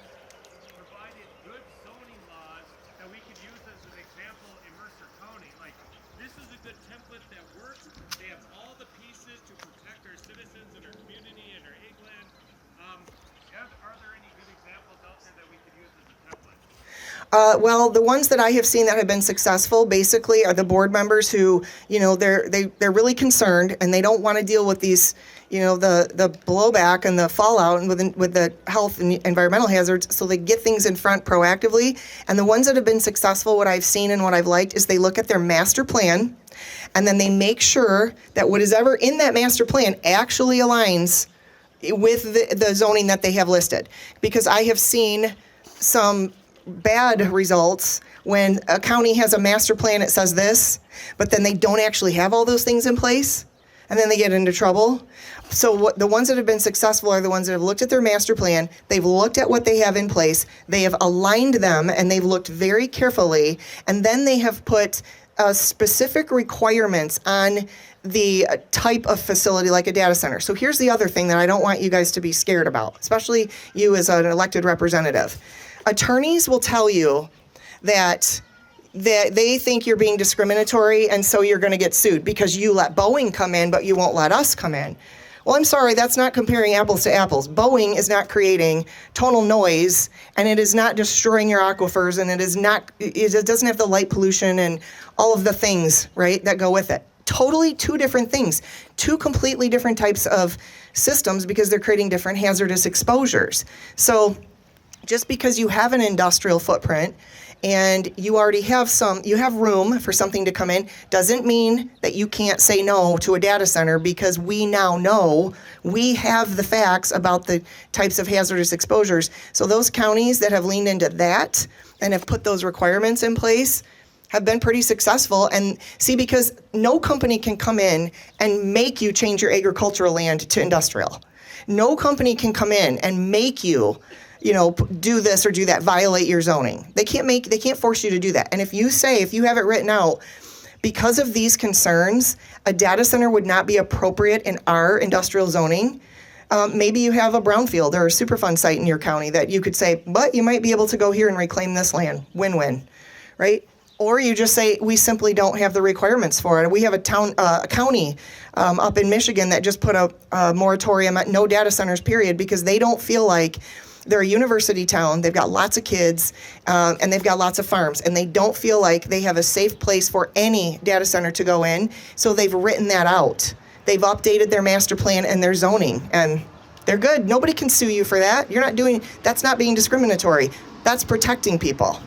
provided good zoning laws that we could use as an example in Mercer County? Like, this is a good template that works. They have all the pieces to protect our citizens and our community and our eggland. Are there any good examples out there that we could use as a template? Well, the ones that I have seen that have been successful basically are the board members who, they're really concerned and they don't want to deal with these, the blowback and the fallout and with the health and environmental hazards, so they get things in front proactively. And the ones that have been successful, what I've seen and what I've liked is they look at their master plan and then they make sure that what is ever in that master plan actually aligns with the zoning that they have listed. Because I have seen some bad results when a county has a master plan, it says this, but then they don't actually have all those things in place, and then they get into trouble. So the ones that have been successful are the ones that have looked at their master plan, they've looked at what they have in place, they have aligned them, and they've looked very carefully, and then they have put specific requirements on the type of facility like a data center. So here's the other thing that I don't want you guys to be scared about, especially you as an elected representative. Attorneys will tell you that they think you're being discriminatory and so you're going to get sued because you let Boeing come in but you won't let us come in. Well, I'm sorry, that's not comparing apples to apples. Boeing is not creating tonal noise and it is not destroying your aquifers and it doesn't have the light pollution and all of the things, right, that go with it. Totally two different things, two completely different types of systems because they're creating different hazardous exposures. So just because you have an industrial footprint and you already have you have room for something to come in, doesn't mean that you can't say no to a data center, because we now know, we have the facts about the types of hazardous exposures. So those counties that have leaned into that and have put those requirements in place have been pretty successful. And see, because no company can come in and make you change your agricultural land to industrial. No company can come in and make you do this or do that, violate your zoning. They can't force you to do that. And if you have it written out, because of these concerns, a data center would not be appropriate in our industrial zoning. Maybe you have a brownfield or a Superfund site in your county that you could say, but you might be able to go here and reclaim this land, win-win, right? Or you just say, we simply don't have the requirements for it. We have a county up in Michigan that just put a moratorium at no data centers, period, because they don't feel like they're a university town, they've got lots of kids, and they've got lots of farms, and they don't feel like they have a safe place for any data center to go in, so they've written that out. They've updated their master plan and their zoning, and they're good. Nobody can sue you for that. That's not being discriminatory. That's protecting people.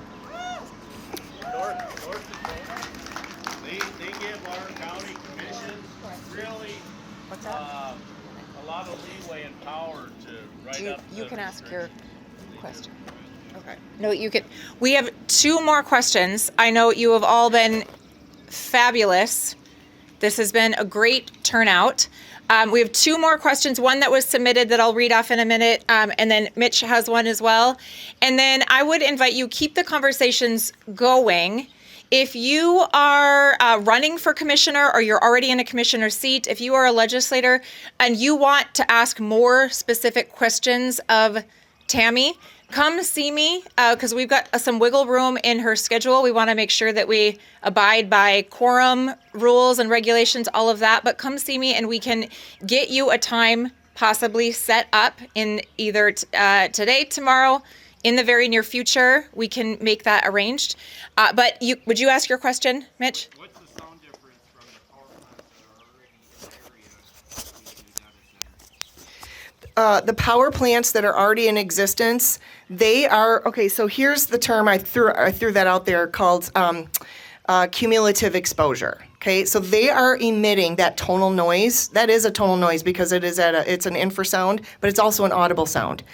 They give our county commission really a lot of leeway and power to write up. You can ask your question. Okay. No, you can. We have two more questions. I know you have all been fabulous. This has been a great turnout. We have two more questions. One that was submitted that I'll read off in a minute, and then Mitch has one as well. And then I would invite you, keep the conversations going. If you are running for commissioner or you're already in a commissioner seat, if you are a legislator and you want to ask more specific questions of Tammy, come see me because we've got some wiggle room in her schedule. We want to make sure that we abide by quorum rules and regulations, all of that. But come see me and we can get you a time possibly set up in either today, tomorrow, in the very near future. We can make that arranged. But would you ask your question, Mitch? What's the sound difference from the power plants that are already in the area to data centers? The power plants that are already in existence, they are, okay, so here's the term I threw that out there called cumulative exposure. Okay, so they are emitting that tonal noise. That is a tonal noise because it's an infrasound, but it's also an audible sound.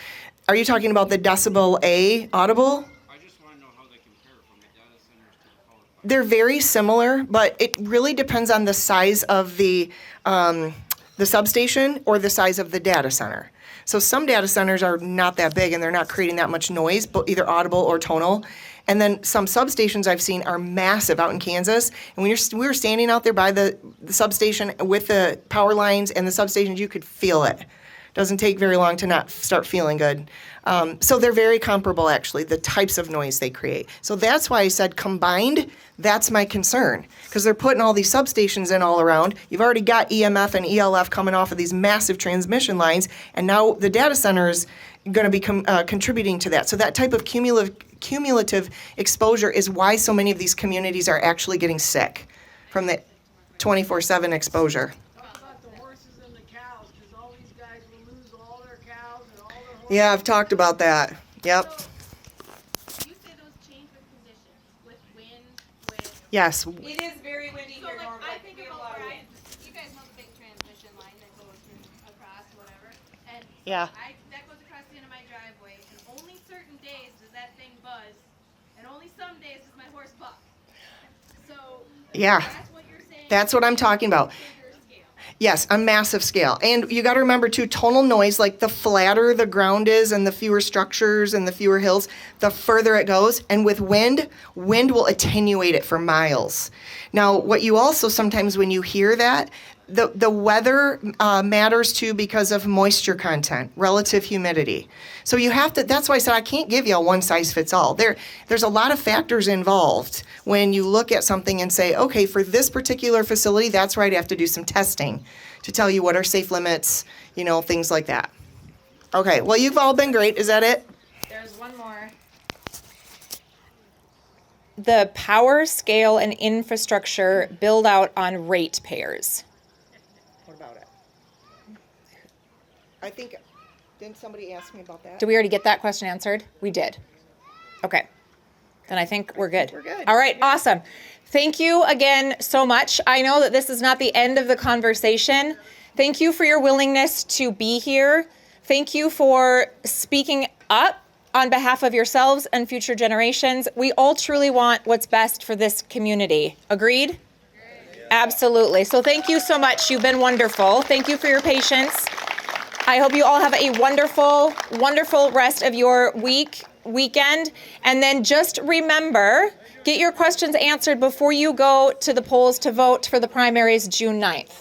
Are you talking about the decibel A audible? I just want to know how they compare from the data centers to the power plants. They're very similar, but it really depends on the size of the substation or the size of the data center. So some data centers are not that big and they're not creating that much noise, but either audible or tonal. And then some substations I've seen are massive out in Kansas. And when we were standing out there by the substation with the power lines and the substations, you could feel it. Doesn't take very long to not start feeling good. So they're very comparable, actually, the types of noise they create. So that's why I said combined, that's my concern. Because they're putting all these substations in all around. You've already got EMF and ELF coming off of these massive transmission lines. And now the data center is going to be contributing to that. So that type of cumulative cumulative exposure is why so many of these communities are actually getting sick from the 24/7 exposure. Talk about the horses and the cows, because all these guys will lose all their cows and all their horses. Yeah, I've talked about that. Yep. You say those change with conditions, with wind, with. Yes. It is very windy So here, like, Norm. I think about where you guys know the big transmission line that goes across whatever, and Yeah. that goes across the end of my driveway, and only certain days does that thing buzz, and only some days does my horse buck. So. Yeah. That's what you're saying. That's what I'm talking about. Bigger scale. Yes, a massive scale. And you got to remember too, tonal noise, like the flatter the ground is and the fewer structures and the fewer hills, the further it goes. And with wind will attenuate it for miles. Now, what you also sometimes when you hear that, the weather matters too because of moisture content, relative humidity. So you have to, that's why I said I can't give you a one size fits all. There's a lot of factors involved when you look at something and say, okay, for this particular facility, that's where I'd have to do some testing to tell you what are safe limits, things like that. Okay, well, you've all been great. Is that it? There's one more. The power, scale, and infrastructure build out on ratepayers. What about it? I think, didn't somebody ask me about that? Did we already get that question answered? We did. Okay. Then I think we're good. We're good. All right, awesome. Thank you again so much. I know that this is not the end of the conversation. Thank you for your willingness to be here. Thank you for speaking up on behalf of yourselves and future generations. We all truly want what's best for this community. Agreed? Absolutely. So thank you so much. You've been wonderful. Thank you for your patience. I hope you all have a wonderful, wonderful rest of your weekend. And then just remember, get your questions answered before you go to the polls to vote for the primaries June 9th.